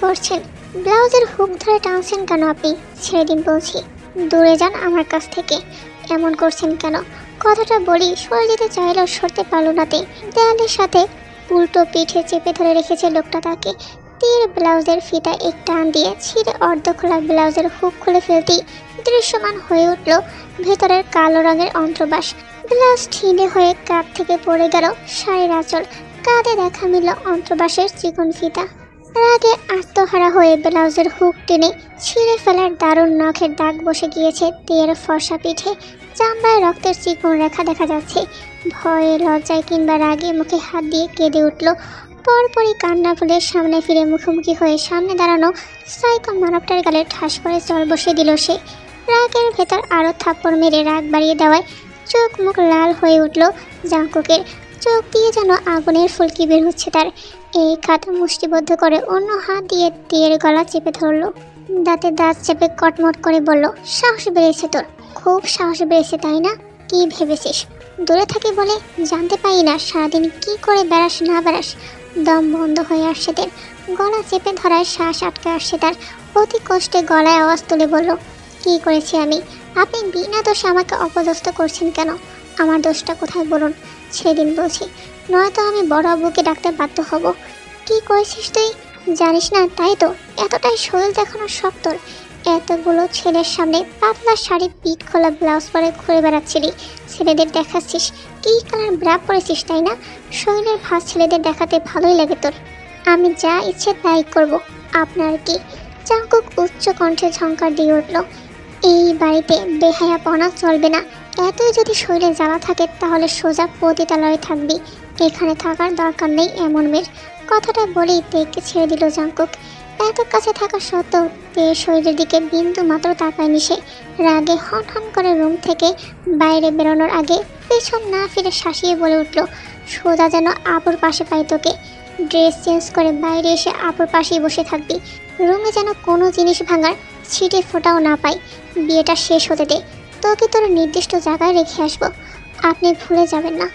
করছেন? ব্লাউজের হুক ধরে টানছেন কেন আপনি? ছেড়ে দিন বলছি, দূরে যান আমার কাছ থেকে। এমন করছেন কেন? কথাটা বলি সরে যেতে চাইলেও সরতে পারল নাতে। দেয়ালের সাথে উল্টো পিঠে চেপে ধরে রেখেছে লোকটা তাকে। তীর ব্লাউজের ফিতা এক টান দিয়ে ছিঁড়ে অর্ধখোলা ব্লাউজের হুক খুলে ফেলতেই দৃশ্যমান হয়ে উঠল ভেতরের কালো রঙের অন্তর্বাস। ব্লাউজ ছিঁড়ে হয়ে কাঁধ থেকে পড়ে গেল শাড়ির আঁচল। কাঁধে দেখা মিলল অন্তর্বাসের চিকন ফিতা। রাগে আত্মহারা হয়ে ব্লাউজের হুক টেনে ছিঁড়ে ফেলার দারুণ নখের দাগ বসে গিয়েছে তীরের ফর্সা পিঠে। চামড়ায় রক্তের চিকন রেখা দেখা যাচ্ছে। ভয়ে লজ্জায় কিংবা রাগে মুখে হাত দিয়ে কেঁদে উঠল। পরপরই কান্না ভুলে সামনে ফিরে মুখোমুখি হয়ে সামনে দাঁড়ানো সাইকো মানবটার গালে ঠাস করে জল বসিয়ে দিল সে। রাগের ভেতর আরও থাপ্পড় মেরে রাগ বাড়িয়ে দেওয়ায় চোখ মুখ লাল হয়ে উঠল জাঙ্কুকের। চোখ দিয়ে যেন আগুনের ফুলকি বের হচ্ছে তার। এই হাত মুষ্টিবদ্ধ করে অন্য হাত দিয়ে তীরের গলা চেপে ধরল। দাঁতে দাঁত চেপে কটমট করে বলল, সাহস বেড়েছে তোর, খুব সাহস বেড়েছে তাই না? কি ভেবেছিস দূরে থাকি বলে জানতে পারি না সারাদিন কি করে বেড়াস না বেড়াস? দম বন্ধ হয়ে আসছে তার। গলা চেপে ধরায় শ্বাস আটকে আসছে তার। অতি কষ্টে গলায় আওয়াজ তুলে বলল, কি করেছি আমি? আপনি বিনা দোষে আমাকে অপদস্থ করছেন কেন? আমার দোষটা কোথায় বলুন? ছেড়ে দিন বলছি, নয়তো আমি বড় আব্বুকে ডাকতে বাধ্য হব। কি করেছিস তুই জানিস না তাই তো এতটাই শরীর দেখানোর শখ তোর। এতগুলো ছেলের সামনে পাতলা শাড়ি পিঠ খোলা ব্লাউজ পরে ঘুরে বেড়াচ্ছিলি, ছেলেদের দেখাচ্ছিস। কি কালার ব্রা পরেছিস তাই না? শরীরের ভাঁজ ছেলেদের দেখাতে ভালোই লাগে তোর। আমি যা ইচ্ছে তাই করব, আপনার কি? জাঙ্কুক উচ্চ কণ্ঠে ঝংকার দিয়ে উঠল, এই বাড়িতে বেহায়াপনা চলবে না। এতই যদি শরীরে জ্বালা থাকে তাহলে সোজা পতিতালয়ে থাকবি, এখানে থাকার দরকার নেই এমন মেয়ের। কথাটা বলেই তেকে ছেড়ে দিল জাঙ্কুক। এত কাছে থাকা সত্ত্বেও তের শরীরের দিকে বিন্দু মাত্র তাকায়নি সে। রাগে হন হন করে রুম থেকে বাইরে বেরোনোর আগে পেছন না ফিরে শাসিয়ে বলে উঠল, সোজা যেন আপুর পাশে পাই তোকে। ড্রেস চেঞ্জ করে বাইরে এসে আপুর পাশেই বসে থাকবি। রুমে যেন কোনো জিনিস ভাঙার ছিটে ফোটাও না পাই। বিয়েটা শেষ হতে দে, তোকে তোর নির্দিষ্ট জায়গায় রেখে আসবো। আপনি ভুলে যাবেন না,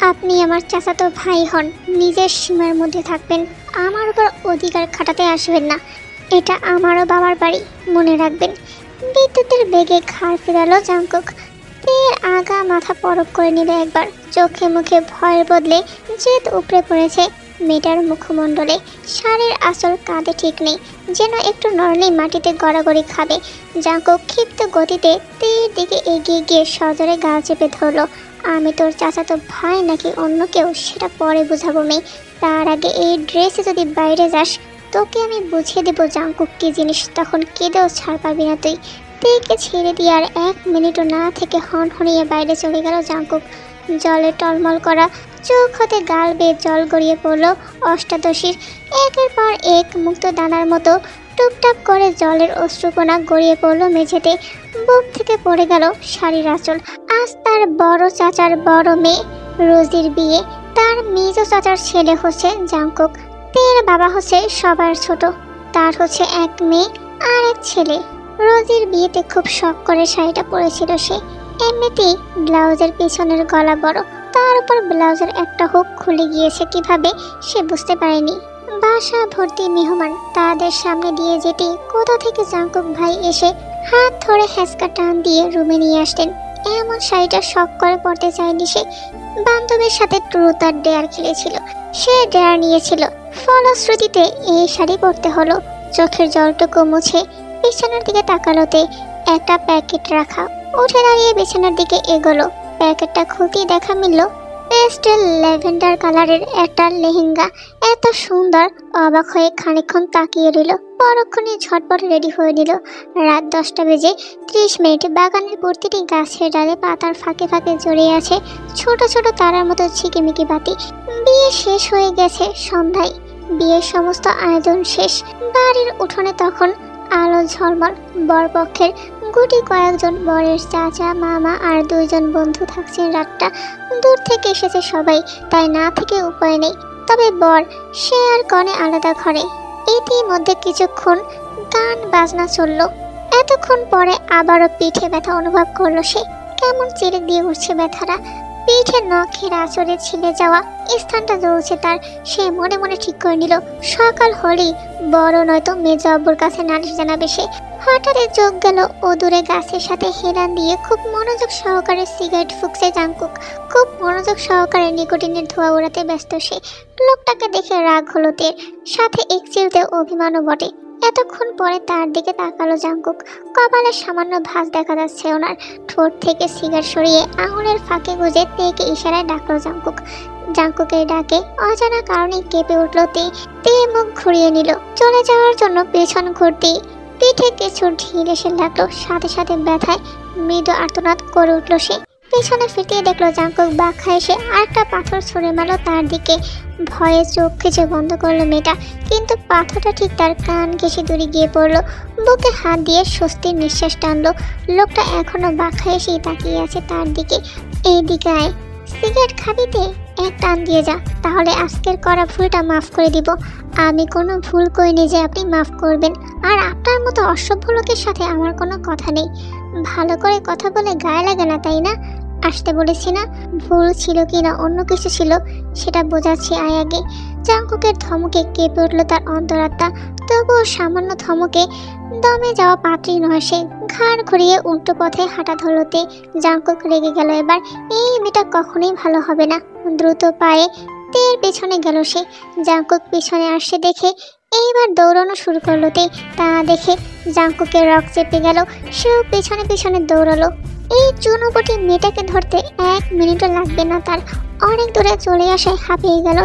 আপনি আমার চাচাতো ভাই হন। নিজের সীমার মধ্যে থাকবেন, আমার উপর অধিকার খাটাতে আসবেন না। এটা আমারও বাবার বাড়ি, মনে রাখবেন। বিদ্যুতের বেগে ঘাড় ফেরালো জাঙ্কুক। তের আগা মাথা পরক করে নিল একবার। চোখে মুখে ভয়ের বদলে জেদ উপড়ে পড়েছে মেয়েটার মুখমণ্ডলে। শাড়ির আঁচল কাঁধে ঠিক নেই, যেন একটু নড়লেই মাটিতে গড়াগড়ি খাবে। জাঙ্কুক ক্ষিপ্ত গতিতে তের দিকে এগিয়ে গিয়ে সজোরে গাল চেপে ধরল। আমি তোর চাচাতো ভাই নাকি অন্য কেউ সেটা পরে বুঝাবো মেয়ে। তার আগে এই ড্রেসে যদি বাইরে যাস তোকে আমি বুঝিয়ে দেবো জাঙ্কুক কি জিনিস, তখন কেঁদেও ছাড় পাবি না তুই। তেকে ছেড়ে দিয়ে আর এক মিনিটও না থেকে হনহনিয়ে বাইরে চলে গেল জাঙ্কুক। জলে টলমল করা চোখ হতে গাল বেয়ে জল গড়িয়ে পড়ল অষ্টাদশীর। একের পর এক মুক্ত দানার মতো টুপটাপ করে জলের অশ্রুকণা গড়িয়ে পড়ল মেঝেতে। বুক থেকে পড়ে গেল শাড়ির আঁচল। আজ তার বড় চাচার বড় মেয়ে রোজির বিয়ে। তার মেজো চাচার ছেলে হচ্ছে জাঙ্কুক। তের বাবা হচ্ছে সবার ছোট। তার হচ্ছে এক মেয়ে আর এক ছেলে। রোজির বিয়েতে খুব শখ করে শাড়িটা পরেছিল সে। এমনিতেই ব্লাউজের পিছনের গলা বড়, তার উপর ব্লাউজের একটা হুক খুলে গিয়েছে কিভাবে সে বুঝতে পারেনি। বাসা ভর্তি মেহমান, তাদের সামনে দিয়ে যেতেই কোথা থেকে জাঙ্কুক ভাই এসে হাত ধরে হ্যাঁচকা টান দিয়ে রুমে নিয়ে আসতেন। এমন শাড়িটা শখ করে পরতে চায়নি সে। বান্ধবীর সাথে ট্রুথ আর ডেয়ার খেলেছিল, সে ডেয়ার নিয়েছিল, ফলশ্রুতিতে এই শাড়ি পরতে হলো। চোখের জলটুকু মুছে বিছানার দিকে তাকালোতে একটা প্যাকেট রাখা। উঠে দাঁড়িয়ে বিছানার দিকে এগোলো। প্যাকেটটা খুলতেই দেখা মিলল পেস্টেল ল্যাভেন্ডার কালারের একটা লেহেঙ্গা। এত সুন্দর! অবাক হয়ে খানিকক্ষণ তাকিয়ে রইল, পরক্ষণে ঝটপট রেডি হয়ে নিল। রাত 10টা বেজে 30 মিনিট। বাগানের প্রতিটি গাছের ডালে পাতার ফাঁকে ফাঁকে জড়িয়ে আছে ছোট ছোট তারার মতো ঝিকিমিকি বাতি। বিয়ে শেষ হয়ে গেছে সন্ধ্যায়। বিয়ের সমস্ত আয়োজন শেষ। বাড়ির উঠোনে তখন আলো ঝলমল। বরপক্ষের গুটি কয়েকজন, বরের চাচা মামা আর 2 জন বন্ধু থাকছেন রাতটা। দূর থেকে এসেছে সবাই, তাই না থেকে উপায় নেই। তবে বর সে আর কনে আলাদা ঘরে। ইতিমধ্যে কিছুক্ষণ গান বাজনা চলল। এতক্ষণ পরে আবারও পিঠে ব্যথা অনুভব করলো সে। কেমন চিরে দিয়ে উঠছে ব্যথাটা। পিঠে নখের আঁচড়ে ছিলে যাওয়া স্থানটা জ্বলছে তার। সে মনে মনে ঠিক করে নিল সকাল হলেই বড় নয়তো মেজো আব্বুর কাছে নালিশ জানাবে সে। হঠাৎ চোখ গেল ও দূরে গাছের সাথে হেলান দিয়ে খুব মনোযোগ সহকারে সিগারেট ফুঁকছে জাংকুক। খুব মনোযোগ সহকারে নিকোটিনের ধোঁয়া উড়াতে ব্যস্ত সে। লোকটাকে দেখে রাগ হলো তের, সাথে এক চিলতে অভিমানও বটে। এতক্ষণ পরে তার দিকে তাকালো জাংকুক। কপালে সামান্য ভাঁজ দেখা যাচ্ছে ওনার। ঠোঁট থেকে সিগারেট সরিয়ে আঙুলের ফাঁকে গুজে তেকে ইশারায় ডাকলো জাংকুক। জাংকুকের ডাকে অজানা কারণে কেঁপে উঠল তে মুখ ঘুরিয়ে নিল। চলে যাওয়ার জন্য পেছন ঘুরতেই পিঠে কিছু ঢিল এসে লাগলো, সাথে সাথে ব্যথায় মৃদু আর্তনাদ করে উঠল সে। পেছনে ফিরতে দেখলো জাংকুক বাঁকা এসে আরেকটা পাথর ছুঁড়ে মারল তার দিকে। ভয়ে চোখ খিচে বন্ধ করলো মেয়েটা, কিন্তু পাথরটা ঠিক তার কান ঘেঁষে দূরে গিয়ে পড়লো। বুকে হাত দিয়ে স্বস্তির নিঃশ্বাস টানলো। লোকটা এখনো বাঁকা এসেই তাকিয়ে আছে তার দিকে। এই দিকে আয়, সিগারেট খাবিতে এক টান দিয়ে যা, তাহলে আজকের করা ভুলটা মাফ করে দিব। আমি কোনো ভুল করিনি যে আপনি মাফ করবেন, আর আপনার মতো অসভ্য লোকের সাথে আমার কোনো কথা নেই। ভালো করে কথা বলে গায়ে লাগে না, তাই না? আসতে বলেছি না? ভুল ছিল কি না অন্য কিছু ছিল সেটা বোঝাচ্ছি আয় আগে। জাংকুকের ধমকে কেঁপে উঠল তার অন্তরাত্মা। তবুও সামান্য ধমকে দমে যাওয়া পাত্রী নয় সে। ঘাড় ঘুরিয়ে উল্টো পথে হাঁটা ধরতে জাংকুক রেগে গেল এবার। এই মেয়েটা কখনোই ভালো হবে না। দ্রুত পায়ে তের পেছনে গেল সে। জাংকুক পিছনে আসছে দেখে এইবার দৌড়ানো শুরু করলো তা দেখে জাংকুকের রক চেপে গেল। সেও পেছনে পেছনে দৌড়ালো। এই চুনোপটি মেয়েটাকে ধরতে 1 মিনিটও লাগবে না তার। অনেক দূরে চলে আসায় হাঁপিয়ে গেল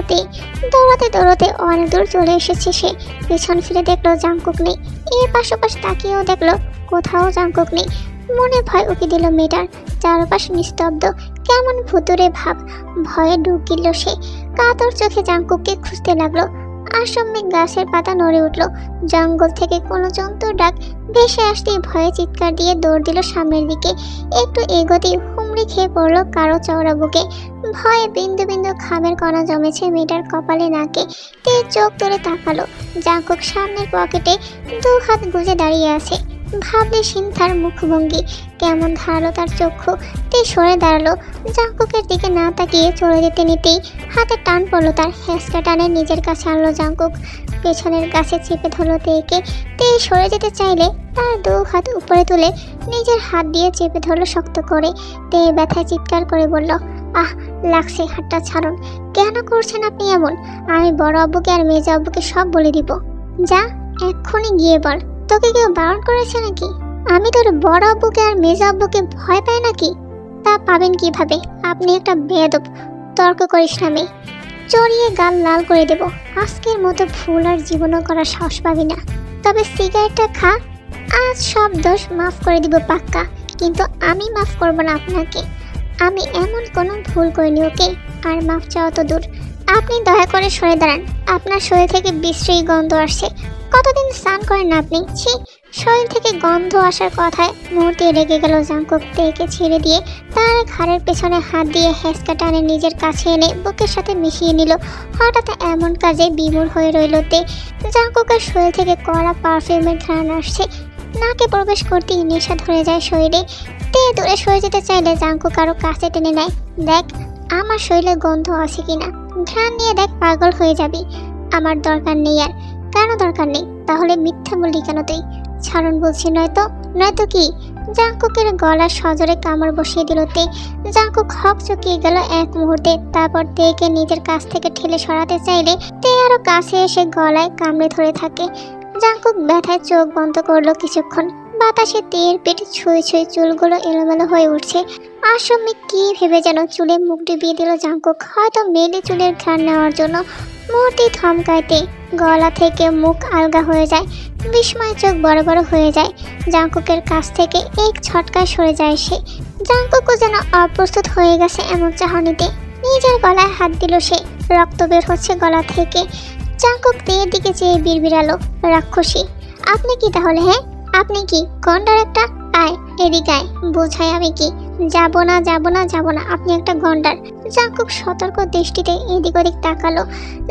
দৌড়াতে দৌড়াতে অনেক দূর চলে এসেছে সে। পেছন ফিরে দেখলো জাংকুক নেই। এর পাশাপাশি তাকিয়েও দেখলো কোথাও জাংকুক নেই। মনে ভয় উকি দিল মেয়েটার। চারপাশ নিস্তব্ধ, কেমন ভুতুরে ভাব। ভয়ে ঢুকিল সে। কাতর চোখে জাংকুককে খুঁজতে লাগলো। আসামে গাছের পাতা নড়ে উঠল। জঙ্গল থেকে কোনো জন্তুর ডাক ভেসে আসতেই ভয়ে চিৎকার দিয়ে দৌড় দিল সামনের দিকে। একটু এগোতেই হুমড়ি খেয়ে পড়লো কারো চওড়া বুকে। ভয়ে বিন্দু বিন্দু ঘামের কণা জমেছে মেয়েটার কপালে নাকে। তে চোখ তুলে তাকালো। জাংকুক সামনের পকেটে 2 হাত গুজে দাঁড়িয়ে আছে। ভাবলে সিন্থার মুখভঙ্গি কেমন ধারালো তার চক্ষু। তে সরে দাঁড়ালো। জাংকুকের দিকে না তাকিয়ে চলে যেতে নিতেই হাতে টান পড়লো তার। হ্যাঁচকা টানে নিজের কাছে আনলো জাংকুক। পেছনের গাছে চেপে ধরলো তেকে। তে সরে যেতে চাইলে তার 2 হাত উপরে তুলে নিজের হাত দিয়ে চেপে ধরলো শক্ত করে। তে ব্যথায় চিৎকার করে বলল, আহ লাগছে, হাতটা ছাড়ুন। কেন করছেন আপনি এমন? আমি বড় আব্বুকে আর মেজো আব্বুকে সব বলে দিব। যা এক্ষুনি গিয়ে বল। তোকে কেউ বারণ করেছে নাকি? আমি তোর বড় আব্বুকে আর মেজো আব্বুকে ভয় পাই নাকি? তা পাবেন কিভাবে? আপনি একটা বেয়াদব। তর্ক করিস না মেয়ে, চড়িয়ে গাল লাল করে দেব। আজকের মতো ভুল আর জীবনও করার সাহস পাবি না। তবে সিগারেটটা খা, আজ সব দোষ মাফ করে দিব পাক্কা। কিন্তু আমি মাফ করব না আপনাকে। আমি এমন কোনো ভুল করিনি, ওকে? আর মাফ চাওয়া তো দূর। আপনি দয়া করে সরে দাঁড়ান। আপনার শরীর থেকে বিশ্রী গন্ধ আসছে। কতদিন স্নান করেন না আপনি? ছি! শরীর থেকে গন্ধ আসার কথায় মুহূর্তে রেগে গেল জাংকুক। তেকে ছেড়ে দিয়ে তার ঘাড়ের পেছনে হাত দিয়ে হ্যাঁচকা টানে নিজের কাছে এনে বুকের সাথে মিশিয়ে নিল। হঠাৎ এমন কাজে বিমূঢ় হয়ে রইল তে। জাংকুকের শরীর থেকে কড়া পারফিউমের ঘ্রাণ আসছে। নাকে প্রবেশ করতেই নেশা ধরে যায় শরীরে। তে দূরে সরে যেতে চাইলে জাংকুক আরো কাছে টেনে নেয়। দেখ আমার শরীরে গন্ধ আছে কিনা, ঘ্রাণ নিয়ে দেখ, পাগল হয়ে যাবি। আমার দরকার নেই। আর কেন দরকার নেই? তাহলে মিথ্যা বললি কেন তুই? ছাড়ুন বলছি, নয়তো কি? জাংকুকের গলা সজোরে কামড় বসিয়ে দিল তে। জাংকুক হক চকিয়ে গেল এক মুহূর্তে। তারপর তেকে নিজের কাছ থেকে ঠেলে সরাতে চাইলে তে আরো কাছে এসে গলায় কামড়ে ধরে থাকে। জাংকুক ব্যথায় চোখ বন্ধ করলো কিছুক্ষণ। বাতাসে তের পেট ছুঁয়ে ছুঁয়ে চুলগুলো এলোমেলো হয়ে উঠছে। আসলে কি ভেবে যেন চুলে মুখ ডুবিয়ে দিল জাংকুক, হয়তো মেলে চুলের ঘ্রাণ নেওয়ার জন্য। মুহূর্তে থমকাইতে গলা থেকে মুখ আলগা হয়ে যায়। বিস্ময় চোখ বড় বড় হয়ে যায়। জাংকুকের কাছ থেকে এক ছটকায় সরে যায় সে। জাংকুকও যেন অপ্রস্তুত হয়ে গেছে এমন চাহনিতে। নিজের গলায় হাত দিল সে। রক্ত বের হচ্ছে গলা থেকে। জাংকুক তের দিকে চেয়ে বিড়বিড়ালো, রাক্ষসী আপনি কি তাহলে? হ্যাঁ আপনি কি? গন্ডার একটা। আয় এদিকে আয়, বোঝাই আমি কি। যাবো না, আপনি একটা গন্ডার। জাংকুক সতর্ক দৃষ্টিতে এদিক ওদিক তাকালো।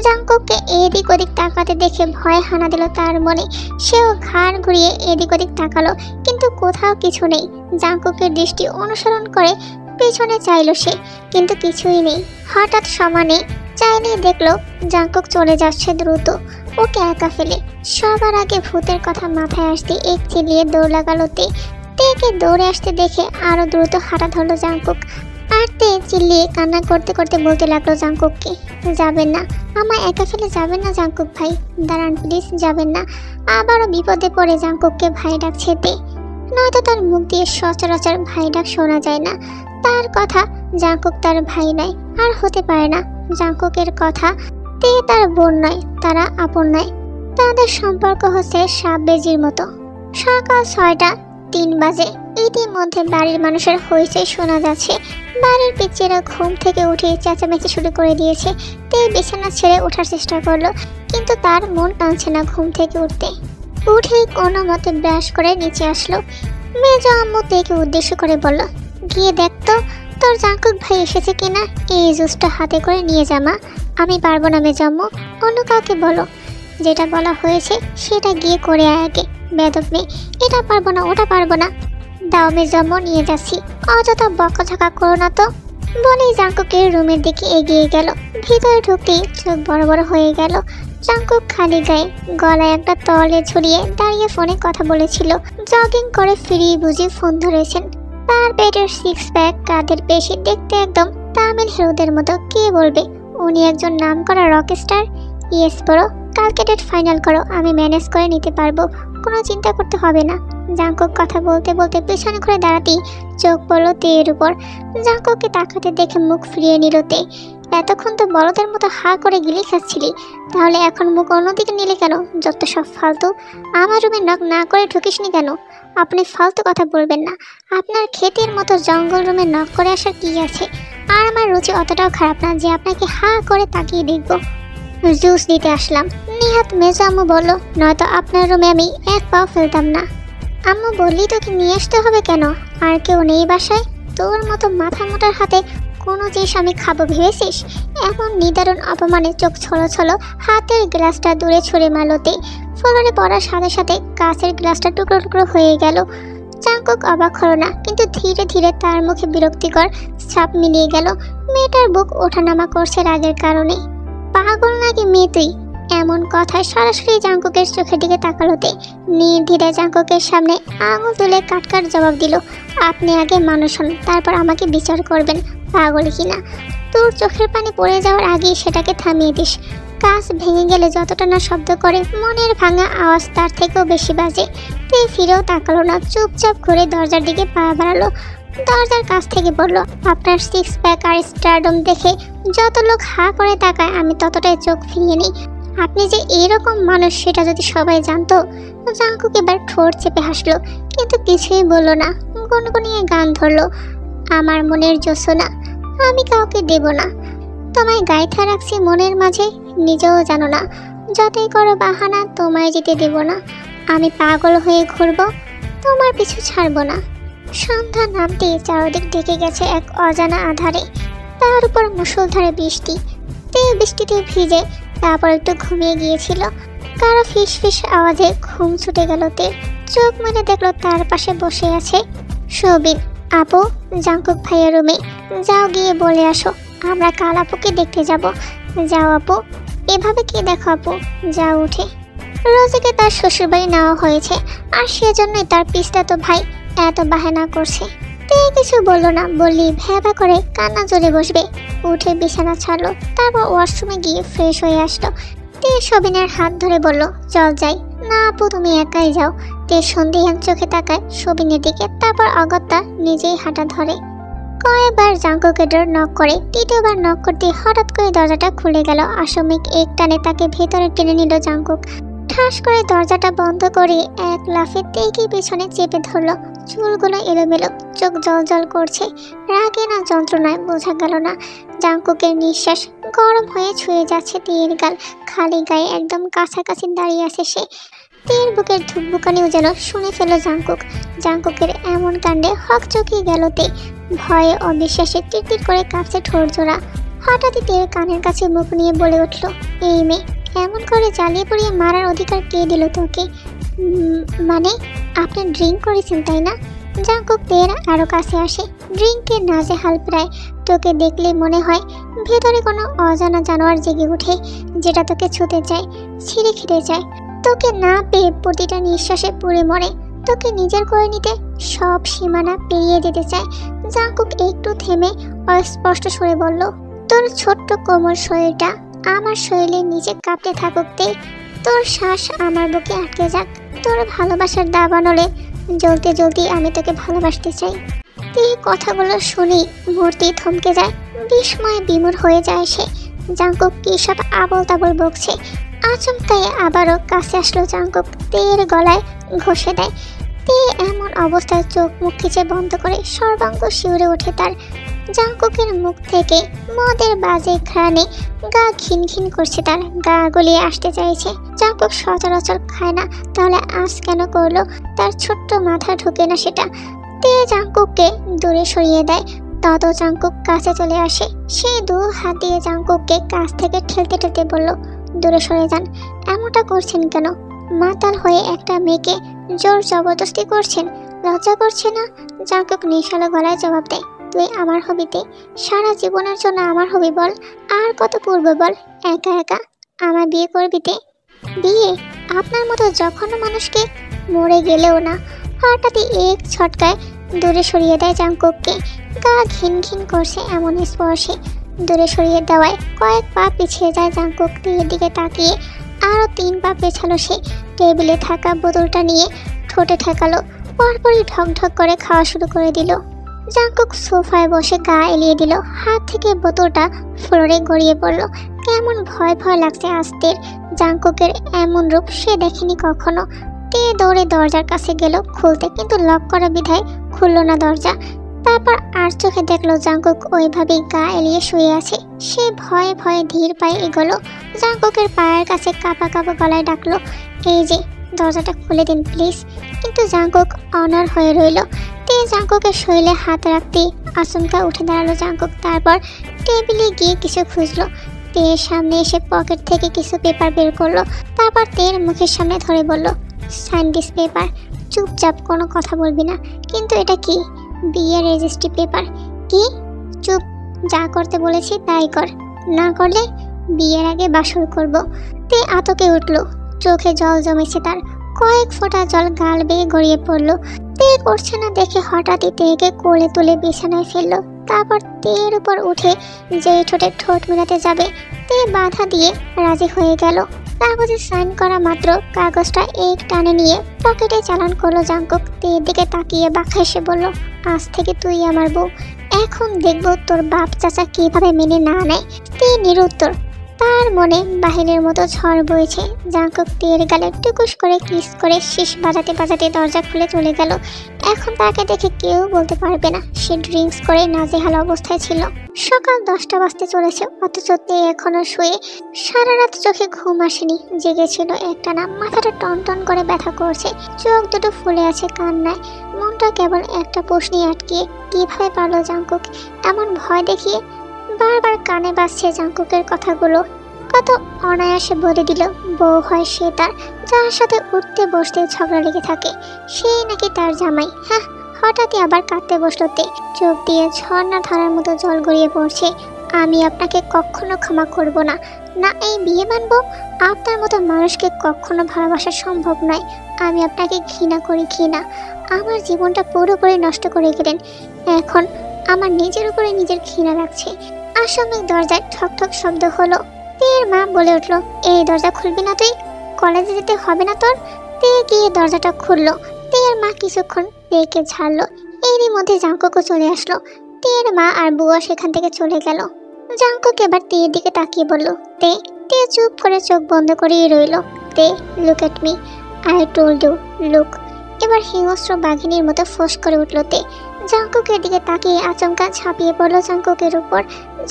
জাংকুককে এদিক ওদিক তাকাতে দেখে ভয় হানা দিল তার মনে। সেও ঘাড় ঘুরিয়ে এদিক ওদিক তাকালো, কিন্তু কোথাও কিছু নেই। জাংকুকের দৃষ্টি অনুসরণ করে পেছনে চাইলো সে, কিন্তু কিছুই নেই। হঠাৎ সমানে চাইলেই দেখলো জাংকুক চলে যাচ্ছে দ্রুত, ওকে একা ফেলে। সবার আগে ভূতের কথা মাথায় আসতে এক চিলিয়ে দৌড় লাগালো তেকে দৌড়ে আসতে দেখে আরো দ্রুত হাঁটা ধরলো জাংকুক। আর তে চিল্লিয়ে কান্না করতে করতে বলতে লাগলো জাংকুককে, যাবেন না, আমায় একা ফেলে যাবেন না জাংকুক ভাই, দাঁড়ান প্লিজ, যাবেন না। আবারও বিপদে পড়ে জাংকুককে ভাই ডাকছে তে, নয়তো তার মুখ দিয়ে সচরাচর ভাই ডাক শোনা যায় না। তার কথা জাংকুক তার ভাই নয়, আর হতে পারে না। জাংকুকের কথা তে তার বোন নয়, তারা আপন নয়। তাদের সম্পর্ক হচ্ছে সাপ বেজির মতো। সকাল 6:03 বাজে। ইতিমধ্যে বাড়ির মানুষের হইচই শোনা যাচ্ছে। বাড়ির পিচ্চিরা ঘুম থেকে উঠে চেঁচামেচি শুরু করে দিয়েছে। তে বিছানা ছেড়ে ওঠার চেষ্টা করলো, কিন্তু তার মন টানছে না ঘুম থেকে উঠতে। উঠেই কোনো মতে ব্রাশ করে নিচে আসলো। মেজ আম্মু তেকে উদ্দেশ্য করে বলল, গিয়ে দেখতো তোর জাংকুক ভাই এসেছে কিনা, এই জুসটা হাতে করে নিয়ে যামা। আমি পারবো না মেজ আম্মু, অন্য কাউকে বলো। যেটা বলা হয়েছে সেটা গিয়ে করে আগে, বেদব মেয়ে, এটা পারবো না, ওটা পারবো না। দাও মেজ আম্মু, নিয়ে যাচ্ছি, অযথা বকাঝকা করো না তো। বলেই জাংকুকের রুমের দিকে এগিয়ে গেল। ভিতরে ঢুকতেই চোখ বড় বড় হয়ে গেল। জাংকুক খালি গায়ে, গলায় একটা তলে ঝুলিয়ে দাঁড়িয়ে ফোনে কথা বলেছিল। জগিং করে ফিরিয়ে বুঝি ফোন ধরেছেন। তার পেটের 6 প্যাক, কাঁধের পেশি, দেখতে একদম তামিল হিরোদের মতো। কে বলবে উনি একজন নামকরা রকস্টার। ইয়েস বড়, কালকে ডেট ফাইনাল করো, আমি ম্যানেজ করে নিতে পারবো, কোনো চিন্তা করতে হবে না। জাংকুক কথা বলতে বলতে পেছনে ঘুরে দাঁড়াতেই চোখ পড়ল তেয়ের উপর। জাংকুককে তাকাতে দেখে মুখ ফিরিয়ে নিল তে। এতক্ষণ তো বড়দের মতো হা করে গিলি খাচ্ছিলি, তাহলে এখন মুখ অন্যদিকে নিলে কেন? যত সব ফালতু। আমার রুমে নক না করে ঢুকিসনি কেন? আপনি ফালতু কথা বলবেন না। আপনার ক্ষেতের মতো জঙ্গল রুমে নক করে আসার কি আছে? আর আমার রুচি অতটাও খারাপ না যে আপনাকে হা করে তাকিয়ে দেখবো। জুস দিতে আসলাম, নিহাত মেজো আম্মু বললো, নয়তো আপনার রুমে আমি এক পাও ফেলতাম না। আম্মু বললি তোকে নিয়ে আসতে হবে কেন? আর কেউ নেই বাসায়? তোর মতো মাথা মোটার হাতে কোনো জিনিস আমি খাবো ভেবেছিস? এমন নিদারুণ অপমানে চোখ ছলো ছলো হাতের গ্লাসটা দূরে ছুঁড়ে মারলতে। ফ্লোরে পড়ার সাথে সাথে কাঁচের গ্লাসটা টুকরো টুকরো হয়ে গেল। জাংকুক অবাক হলো না, কিন্তু ধীরে ধীরে তার মুখে বিরক্তিকর ছাপ মিলিয়ে গেল। মেয়েটার বুক ওঠানামা করছে রাগের কারণে। পাগল নাকি মেয়ে তুই? এমন কথায় সরাসরি জাংকুকের চোখের দিকে তাকালোতে নির্দ্বিধে জাংকুকের সামনে আঙুল তুলে কাটকাট জবাব দিল, আপনি আগে মানুষ হন, তারপর আমাকে বিচার করবেন পাগল কিনা। তোর চোখের পানি পড়ে যাওয়ার আগেই সেটাকে থামিয়ে দিস। কাঁচ ভেঙে গেলে যতটা না শব্দ করে, মনের ভাঙা আওয়াজ তার থেকেও বেশি বাজে। তুই ফিরেও তাকালো না, চুপচাপ ঘুরে দরজার দিকে পা বাড়ালো। দরজার কাছ থেকে বলল, আপনার 6 প্যাক আর স্টারডম দেখে যত লোক হা করে তাকায়, আমি ততটাই চোখ ফিরিয়ে নিই। আপনি যে এরকম মানুষ সেটা যদি সবাই জানতো। জাংকুক এবার ঠোঁট চেপে হাসলো, কিন্তু কিছুই বলল না। গুনগুনিয়ে গান ধরলো, আমার মনের জোছনা আমি কাউকে দেব না, তোমায় গাইথা রাখছি মনের মাঝে, নিজেও জানো না, যতই করো বাহানা তোমায় যেতে দেব না। আমি পাগল হয়ে ঘুরবো, তোমার পিছু ছাড়বো না। সন্ধ্যা নামতেই চারদিক ঢেকে গেছে এক অজানা আধারে। তার উপর মুষলধারে বৃষ্টি। তে বৃষ্টিতে ভিজে তারপর একটু ঘুমিয়ে গিয়েছিল। কারো ফিস ফিস আওয়াজে ঘুম ছুটে গেল তে। চোখ মেলে দেখলো তার পাশে বসে আছে সবিন। আপু, জাংকুক ভাইয়ের রুমে যাও, গিয়ে বলে আসো আমরা কাল আপুকে দেখতে যাব। যাও আপু। এভাবে কি দেখো আপু, যাও উঠে। রোজিকে তার শ্বশুরবাড়ি নেওয়া হয়েছে, আর সেজন্যই তার পিস্তাতো ভাই এত বাহানা করছে। তে কিছু বললো না, বললি ভ্যাবা করে কান্না জোরে বসবে। উঠে বিছানা ছাড়লো, তারপর ওয়াশরুমে গিয়ে ফ্রেশ হয়ে আসলো। তে সবিনের হাত ধরে বলল, চল যাই। না আপু, তুমি একাই যাও। তে সন্দেহান চোখে তাকায় সবিনের দিকে, তারপর অগত্যা নিজেই হাঁটা ধরে। কয়েকবার জাংকুকের ডোর নক করে, তৃতীয়বার নক করতে হঠাৎ করে দরজাটা খুলে গেল। আসামিক এক টানে তাকে ভেতরে টেনে নিল জাংকুক। ঠাস করে দরজাটা বন্ধ করে এক লাফে তেকে পিছনে চেপে ধরলো। চুলগুলো এলোমেলো, চোখ জল জল করছে। রাগে না যন্ত্রণায় বোঝা গেল না। জাংকুকের নিঃশ্বাস গরম হয়ে ছুঁয়ে যাচ্ছে তেয়ের গাল। খালি গায়ে একদম কাছাকাছি দাঁড়িয়ে আছে সে। তেয়ের বুকের ধুকবুকানিও যেন শুনে ফেল জাংকুক। জাংকুকের এমন কাণ্ডে হক চকিয়ে গেল তে। ভয়ে অবিশ্বাসে টিরটির করে কাঁপছে ঠোঁট জোড়া। হঠাৎই তেয়ের কানের কাছে মুখ নিয়ে বলে উঠল, এই মেয়ে, এমন করে জ্বালিয়ে পুড়িয়ে মারার অধিকার কে দিল তোকে? মানে আপনি ড্রিঙ্ক করেছেন তাই না? জাঙ্কুক তের আরো কাছে আসে। ড্রিঙ্কে নাজেহাল প্রায়। তোকে দেখলে মনে হয় ভেতরে কোনো অজানা জানোয়ার জেগে ওঠে, যেটা তোকে ছুতে চায়, ছিঁড়ে খেতে চায়। তোকে না পেয়ে প্রতিটা নিঃশ্বাসে পুড়ে মরে। তোকে নিজের করে নিতে সব সীমানা পেরিয়ে দিতে চায়। জাঙ্কুক একটু থেমে অস্পষ্ট সুরে বলল, তোর ছোট্ট কোমল শরীরটা আমার শরীরের নিচে কাঁপতে থাকুক তে। তোর শ্বাস আমার বুকে আটকে যাক। তোর ভালোবাসার দাবানলে জ্বলতে জ্বলতে আমি তোকে ভালোবাসতে চাই। এই কথাগুলো শুনি মূর্তি থমকে যায়। বিস্ময়ে বিমূঢ় হয়ে যায় সে। জাঙ্কুক কি সব আবল তাবল বকছে। আচমকায় আবারও কাছে আসলো জাঙ্কুক, তের গলায় ঘষে দেয়। তে এমন অবস্থায় চোখ মুখ খিচে বন্ধ করে, সর্বাঙ্গ শিউরে ওঠে তার। জাঙ্কুকের মুখ থেকে মদের বাজে ঘ্রাণে গা ঘিন ঘিন করছে, তার গা গলিয়ে আসতে চাইছে। জাঙ্কুক সচরাচর খায় না, তাহলে আজ কেন করলো? তার ছোট্ট মাথা ঢুকে না সেটা। তে জাঙ্কুককে দূরে সরিয়ে দেয়। তত জাঙ্কুক কাছে চলে আসে। সে দু হাত দিয়ে জাঙ্কুককে কাছ থেকে ঠেলতে ঠেলতে বলল, দূরে সরে যান। এমনটা করছেন কেন? মাতাল হয়ে একটা মেয়েকে জোর জবরদস্তি করছেন, লজ্জা করছে না? জাঙ্কুক নিশালো গলায় জবাব দেয়, তুই আমার হবি তে। সারা জীবনের জন্য আমার হবি বল। আর কত পূর্ব বল। একা একা আমার বিয়ে করবি তে? বিয়ে? আপনার মতো জঘন্য মানুষকে মরে গেলেও না। হঠাৎই এক ছটকায় দূরে সরিয়ে দেয় জাঙ্কুককে। গা ঘিন ঘিন করছে এমন স্পর্শে। দূরে সরিয়ে দেওয়ায় কয়েক পা পিছিয়ে যায় জাঙ্কুক। তীরের দিকে তাকিয়ে আরও 3 পা পেছালো সে। টেবিলে থাকা বোতলটা নিয়ে ঠোঁটে ঠেকালো। পরপরই ঢক ঢক করে খাওয়া শুরু করে দিল। জাঙ্কুক সোফায় বসে গা এলিয়ে দিল। হাত থেকে বোতলটা ফ্লোরে গড়িয়ে পড়ল। কেমন ভয় ভয় লাগছে আস্তের। জাঙ্কুকের এমন রূপ সে দেখেনি কখনো। তে দৌড়ে দরজার কাছে গেল খুলতে, কিন্তু লক করা বিধায় খুলল না দরজা। তারপর আর চোখে দেখলো জাঙ্কুক ওইভাবেই গা এলিয়ে শুয়ে আছে। সে ভয়ে ভয়ে ধীর পায়ে এগোলো। জাঙ্কুকের পায়ের কাছে কাঁপা কাঁপা গলায় ডাকলো, এই যে দরজাটা খুলে দিন প্লিজ। কিন্তু জাঙ্কুক অনড় হয়ে রইল। তে জাঙ্কুকের শরীরে হাত রাখতেই আচমকা উঠে দাঁড়ালো জাঙ্কুক। তারপর টেবিলে গিয়ে কিছু খুঁজলো। তের সামনে এসে পকেট থেকে কিছু পেপার বের করলো। তারপর তের মুখের সামনে ধরে বলল, সাইন দিস পেপার। চুপচাপ, কোনো কথা বলবি না। কিন্তু এটা কি? বিয়ের রেজিস্ট্রি পেপার। কি? চুপ, যা করতে বলেছি তাই কর, না করলে বিয়ের আগে বাসর করব। তে আতকে উঠল। চোখে জল জমেছে তার। কয়েক ফোঁটা জল গাল বেয়ে গড়িয়ে পড়লো। তে করছে না দেখে হঠাৎই তেকে কোলে তুলে বিছানায় ফেললো। তারপর তের উপর উঠে যেই ঠোঁটে ঠোঁট মেলাতে যাবে, তে বাধা দিয়ে রাজি হয়ে গেল। কাগজে সাইন করা মাত্র কাগজটা এক টানে নিয়ে পকেটে চালান করলো জাঙ্কুক। তের দিকে তাকিয়ে বাঁকা হেসে বলল, আজ থেকে তুই আমার বউ। এখন দেখবো তোর বাপ চাচা কিভাবে মেনে না নেয়। তে নিরুত্তর। তার মনে বাহিনীর মতো ঝড় বইছে। জাঙ্কুক তের গালে টুকুস করে কিস করে শীষ বাজাতে বাজাতে দরজা খুলে চলে গেল। এখন তাকে দেখে কেউ বলতে পারবে না সে ড্রিঙ্কস করে নাজেহাল অবস্থায় ছিল। সকাল 10টা বাজতে চলেছে, অথচ তে এখনো শুয়ে। সারা রাত চোখে ঘুম আসেনি, জেগেছিল একটানা। মাথাটা টন টন করে ব্যথা করছে, চোখ দুটো ফুলে আছে কান্নায়। মনটা কেবল একটা প্রশ্নে আটকিয়ে, কিভাবে পারলো জাঙ্কুক এমন ভয় দেখিয়ে? বারবার কানে বাজছে জাঙ্কুকের কথাগুলো। কত অনায়াসে বলে দিল বউ হয় সে তার, যার সাথে উঠতে বসতে ঝগড়া লেগে থাকে সেই নাকি তার জামাই। হ্যাঁ, হঠাৎই আবার কাঁদতে বসলো তে। চোখ দিয়ে ঝর্ণা ধারার মতো জল গড়িয়ে পড়ছে। আমি আপনাকে কখনো ক্ষমা করব না। না এই বিয়ে মানবো? আপনার মতো মানুষকে কখনো ভালোবাসা সম্ভব নয়। আমি আপনাকে ঘৃণা করি, ঘৃণা। আমার জীবনটা পুরোপুরি নষ্ট করে গেলেন। এখন আমার নিজের উপরে নিজের ঘৃণা লাগছে। আসামিক দরজায় ঠক ঠক শব্দ হলো। তের মা বলে উঠলো, এই দরজা খুলবি না তুই? কলেজে যেতে হবে না তোর? তে গিয়ে দরজাটা খুললো। তের মা কিছুক্ষণ তেকে ঝাড়লো। এরই মধ্যে জাঙ্কুকও চলে আসলো। তের মা আর বুয়া সেখান থেকে চলে গেল। জাঙ্কুক এবার তের দিকে তাকিয়ে বলল, তে। তে চুপ করে চোখ বন্ধ করেই রইল। তে, look at me, I told you, look. এবার হিংস্র বাঘিনীর মতো ফোঁস করে উঠল তে। জাঙ্কুকের দিকে তাকিয়ে আচমকা ঝাঁপিয়ে পড়ল জাঙ্কুকের উপর।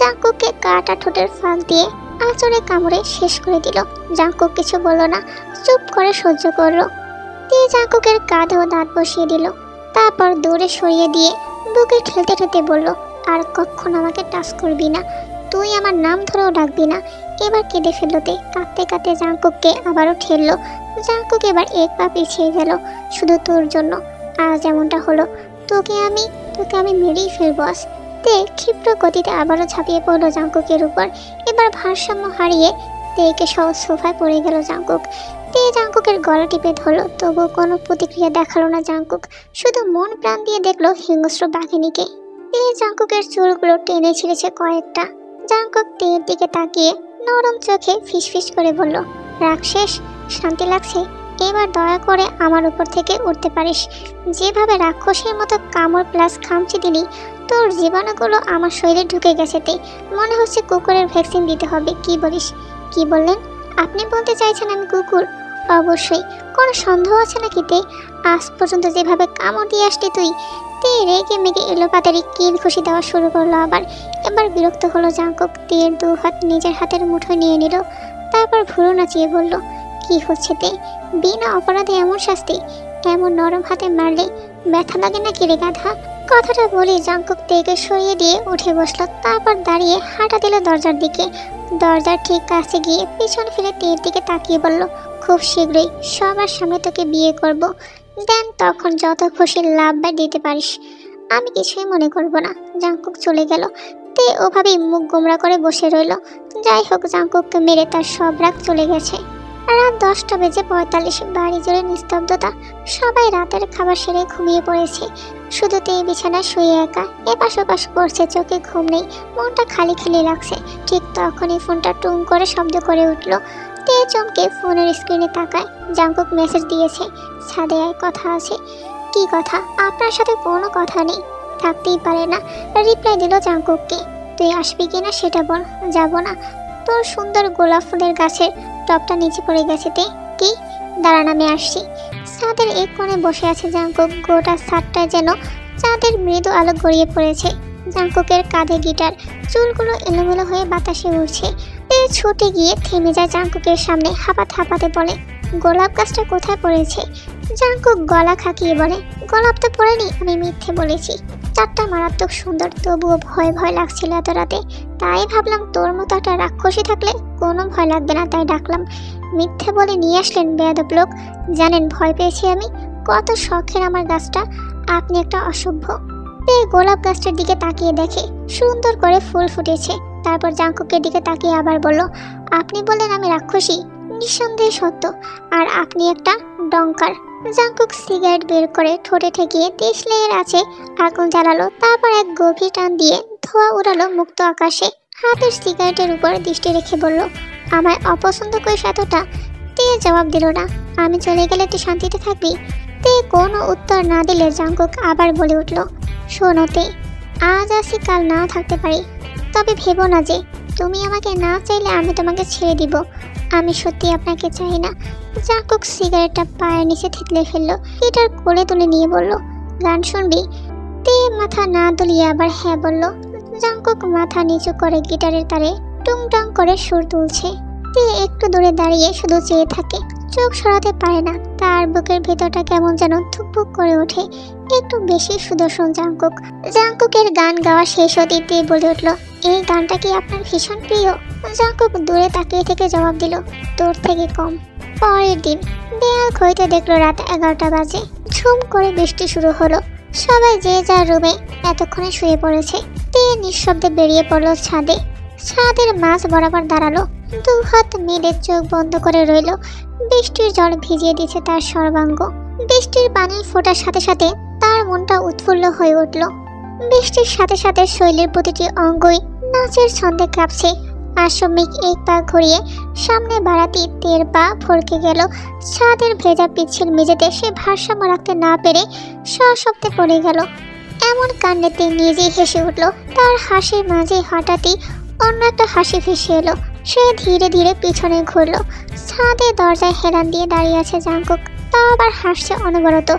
জাঙ্কুককে কাটা ঠোঁটের ফাঁক দিয়ে আঁচড়ে কামড়ে শেষ করে দিল। জাঙ্কুক কিছু বলল না, চুপ করে সহ্য করলো। তে জাঙ্কুকের কাঁধেও দাঁত বসিয়ে দিল। তারপর দূরে সরিয়ে দিয়ে বুকে ঠেলতে ঠেলতে বলল, আর কখনো আমাকে টাচ করবি না। তুই আমার নাম ধরেও ডাকবি না। এবার কেঁদে ফেললো তে। কাঁদতে কাঁদতে জাঙ্কুককে আবারও ঠেললো। জাঙ্কুক এবার এক পা পিছিয়ে গেল। শুধু তোর জন্য আজ এমনটা হলো, তোকে আমি তোকে আমি মেরেই ফেলবো আজ। তে ক্ষিপ্র গতিতে আবারও ঝাঁপিয়ে পড়লো জাঙ্কুকের উপর। এবার ভারসাম্য হারিয়ে তেকে সহ সোফায় পড়ে গেল জাঙ্কুক। তে জাঙ্কুকের গলা টিপে ধরলো, তবুও কোনো প্রতিক্রিয়া দেখালো না জাঙ্কুক। শুধু মন প্রাণ দিয়ে দেখলো হিংস্র বাঘিনীকে। তে জাঙ্কুকের চুলগুলো টেনে ছিঁড়েছে কয়েকটা। জাঙ্কুক তের দিকে তাকিয়ে নরম চোখে ফিসফিস করে বলল, রাগ শেষ? শান্তি লাগছে? এবার দয়া করে আমার উপর থেকে উঠতে পারিস। যেভাবে রাক্ষসের মতো কামড় প্লাস খামচি দিলি, তোর জীবাণুগুলো আমার শরীরে ঢুকে গেছে। তে মনে হচ্ছে কুকুরের ভ্যাকসিন দিতে হবে। কি বলিস? কি বললেন? আপনি বলতে চাইছেন আমি কুকুর? অবশ্যই। কোনো সন্দেহ আছে নাকি তে? আজ পর্যন্ত যেভাবে কামড় দিয়ে আসলি তুই। তে রেগে মেগে এলোপাতাড়ি কিল ঘুষি দেওয়া শুরু করলো আবার। এবার বিরক্ত হলো জাঙ্কুক। তের দু হাত নিজের হাতের মুঠোয় নিয়ে নিল। তারপর ভুরু নাচিয়ে বলল, কি হচ্ছে তে? বিনা অপরাধে এমন শাস্তি? এমন নরম হাতে মারলে ব্যথা লাগে না কি রে গাধা? কথাটা বলে জাঙ্কুক তেকে সরিয়ে দিয়ে উঠে বসলো। তারপর দাঁড়িয়ে হাঁটা দিল দরজার দিকে। দরজার ঠিক কাছে গিয়ে পিছন ফিরে তের দিকে তাকিয়ে বলল, খুব শীঘ্রই সবার সামনে তোকে বিয়ে করব। দেন তখন যত খুশি লাভ বাই দিতে পারিস, আমি কিছুই মনে করব না। জাঙ্কুক চলে গেল। তে ওভাবেই মুখ গোমরা করে বসে রইল। যাই হোক, জাঙ্কুককে মেরে তার সব রাগ চলে গেছে। রাত 10:45। বাড়ি জুড়ে নিস্তব্ধতা। সবাই রাতের খাবার সেরে ঘুমিয়ে পড়েছে। শুধু তে বিছানায় শুয়ে একা এপাশ ওপাশ করছে। চোখে ঘুম নেই, মনটা খালি খালি লাগছে। ঠিক তখনই ফোনটা টুং করে শব্দ করে উঠল। তে চমকে ফোনের স্ক্রিনে তাকায়। জাঙ্কুক মেসেজ দিয়েছে, ছাদে আয়, কথা আছে। কি কথা? আপনার সাথে কোনো কথা নেই, থাকতেই পারে না। রিপ্লাই দিল জাঙ্কুককে, তুই আসবি কিনা সেটা বল। যাব না। তোর সুন্দর গোলাপ ফুলের গাছের টপটা নিচে পড়ে গেছে। তে কি? দাঁড়া, নামে আসছি। ছাদের এক কোণে বসে আছে জাঙ্কুক। গোটা ছাদটায় যেন চাঁদের মৃদু আলো গড়িয়ে পড়েছে। জাঙ্কুকের কাঁধে গিটার, চুলগুলো এলোমেলো হয়ে বাতাসে উড়ছে। তে ছুটে গিয়ে থেমে যায় জাঙ্কুকের সামনে। হাঁপাতে হাঁপাতে বলে, গোলাপ গাছটা কোথায় পড়েছে? জাঙ্কুক গলা খাকিয়ে বলে, গোলাপ তো পড়েনি, আমি মিথ্যে বলেছি। চারটা মারাত্মক সুন্দর, তবুও ভয় ভয় লাগছিল এত রাতে। তাই ভাবলাম তোর মতো একটা রাক্ষসী থাকলে কোনো ভয় লাগবে না, তাই ডাকলাম। মিথ্যে বলে নিয়ে আসলেন বেয়াদব লোক। জানেন ভয় পেয়েছি আমি? কত শখের আমার গাছটা, আপনি একটা অসভ্য। তে গোলাপ গাছটার দিকে তাকিয়ে দেখে সুন্দর করে ফুল ফুটেছে। তারপর জাঙ্কুকের দিকে তাকিয়ে আবার বলল, আপনি বললেন আমি রাক্ষসী? নিঃসন্দেহে সত্য। আর আপনি একটা ডঙ্কার। জাঙ্কুক সিগারেট বের করে ঠোঁটে ঠেকিয়ে দেশলাইয়ের আছে আগুন জ্বালালো। তারপর এক গভীর টান দিয়ে ধোঁয়া উড়ালো মুক্ত আকাশে। হাতের সিগারেটের উপর দৃষ্টি রেখে বলল, আমায় অপছন্দ করিস এতটা? তে জবাব দিল না। আমি চলে গেলে তুই শান্তিতে থাকবি? তে কোনো উত্তর না দিলে জাঙ্কুক আবার বলে উঠল, শোনো তে, আজ আসি কাল নাও থাকতে পারি, তবে ভেবো না যে তুমি আমাকে না চাইলে আমি তোমাকে ছেড়ে দিব। আমি সত্যি আপনাকে চাই না। জাঙ্কুক সিগারেটটা পায়ের নিচে থেতলে ফেললো। গিটার কোলে তুলে নিয়ে বলল, গান শুনবি? তে মাথা না দুলিয়ে আবার হ্যাঁ বলল। জাঙ্কুক মাথা নিচু করে গিটারের তারে টুংটাং করে সুর তুলছে। তে একটু দূরে দাঁড়িয়ে শুধু চেয়ে থাকে, চোখ সরাতে পারে না। তার বুকের ভেতরটা কেমন যেন থুকপুক করে ওঠে। একটু বেশি সুদর্শন জাঙ্কুক। জাঙ্কুকের গান গাওয়া শেষ হতে বলে উঠল, এই গানটা কি আপনার ভীষণ প্রিয়? জাঙ্কুক দূরে তাকিয়ে থেকে জবাব দিল, তোর থেকে কম। পরের দিন দেয়াল ঘড়িতে দেখলো রাত 11টা বাজে। ঝুম করে বৃষ্টি শুরু হলো। সবাই যে যার রুমে এতক্ষণে শুয়ে পড়েছে। তে নিঃশব্দে বেরিয়ে পড়লো ছাদে। ছাদের মাঝ বরাবর দাঁড়ালো, দু হাত মেলে চোখ বন্ধ করে রইল। বৃষ্টির জল ভিজিয়ে দিচ্ছে তার সর্বাঙ্গ। বৃষ্টির পানির ফোঁটার সাথে সাথে তার মনটা উৎফুল্ল হয়ে উঠল। বৃষ্টির সাথে সাথে শৈলের প্রতিটি অঙ্গই নাচের ছন্দে কাঁপছে। আশমিক এক পা ঘুরিয়ে সামনে বাড়াতেই তের পা ফরকে গেল। ছাদের ভেজা পিচ্ছিল মেঝেতে সে ভারসাম্য রাখতে না পেরে সশব্দে পড়ে গেল। এমন কাণ্ডেতে নিজেই হেসে উঠল। তার হাসির মাঝে হঠাৎই অন্য একটা হাসি ভেসে এলো। সে ধীরে ধীরে পিছনে ঘুরল। ছাদে দরজায় হেলান দিয়ে দাঁড়িয়ে আছে জাঙ্কুক। তা আবার হাসছে অনবরত।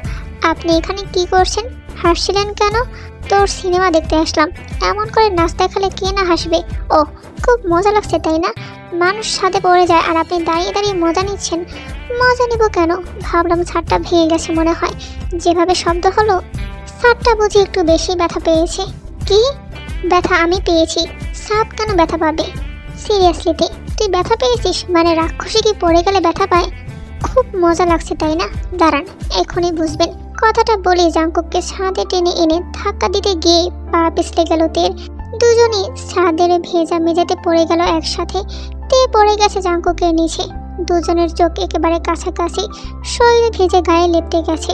আপনি এখানে কি করছেন? হাসছিলেন কেন? তোর সিনেমা দেখতে আসলাম। এমন করে নাচ দেখালে কে না হাসবে? ও, খুব মজা লাগছে তাই না? মানুষ ছাদে পড়ে যায় আর আপনি দাঁড়িয়ে দাঁড়িয়ে মজা নিচ্ছেন। মজা নিব কেন? ভাবলাম ছাদটা ভেঙে গেছে মনে হয়, যেভাবে শব্দ হলো। ছাদটা বুঝি একটু বেশি ব্যথা পেয়েছে। কি ব্যথা? আমি পেয়েছি, ছাদ কেন ব্যথা পাবে? সিরিয়াসলিতে তুই ব্যথা পেয়েছিস? মানে রাক্ষসী কি পড়ে গেলে ব্যথা পায়? খুব মজা লাগছে তাই না? দাঁড়ান, এখনই বুঝবেন কথাটা বলে জাংকুককে ছাদে টেনে এনে ধাক্কা দিতে গিয়ে পা পিছলে গেল তের। দুজনই ছাদের ভেজা মেঝেতে পড়ে গেল একসাথে। তে পড়ে গেছে জাংকুকের নিচে, দুজনের চোখ একেবারে কাছাকাছি, শরীরে ভেজে গায়ে লেপটে গেছে।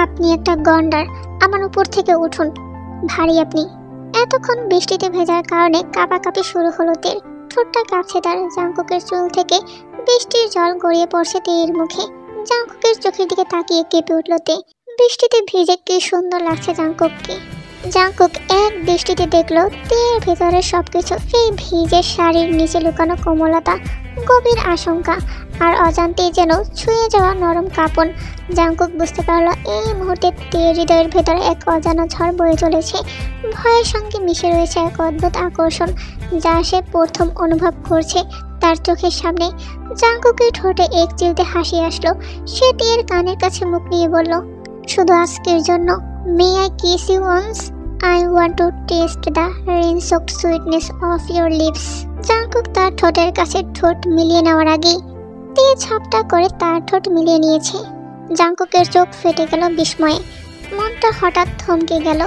আপনি একটা গন্ডার, আমার উপর থেকে উঠুন, ভারী আপনি। এতক্ষণ বৃষ্টিতে ভেজার কারণে কাঁপাকাঁপি শুরু হলো তের। ঠোঁটটা কাঁপছে তার। জাংকুকের চুল থেকে বৃষ্টির জল গড়িয়ে পড়ছে তের মুখে। জাংকুকের চোখের দিকে তাকিয়ে কেঁপে উঠল তে। বৃষ্টিতে ভিজে কি সুন্দর লাগছে জাংকুককে। জাংকুক এক দৃষ্টিতে দেখলো তের ভেতরের সবকিছু, সেই ভিজে শাড়ির নিচে লুকানো কোমলতা, গভীর আশঙ্কা আর অজান্তেই যেন ছুঁয়ে যাওয়া নরম কাঁপন। জাংকুক বুঝতে পারলো এই মুহূর্তে তের হৃদয়ের ভেতরে এক অজানা ঝড় বয়ে চলেছে। ভয়ের সঙ্গে মিশে রয়েছে এক অদ্ভুত আকর্ষণ, যা সে প্রথম অনুভব করছে তার চোখের সামনে। জাংকুকের ঠোঁটে এক চিলতে হাসি আসলো। সে তের কানের কাছে মুখ নিয়ে বলল, শুধু আজকের জন্য, may I kiss you once? I want to taste the rain-soaked sweetness of your lips. Jungkook তার ঠোঁটের কাছে ঠোঁট মিলিয়ে নেওয়ার আগেই তে ঝাপটা করে তার ঠোঁট মিলিয়ে নিয়েছে। জাংকুকের চোখ ফেটে গেল বিস্ময়ে, মনটা হঠাৎ থমকে গেল।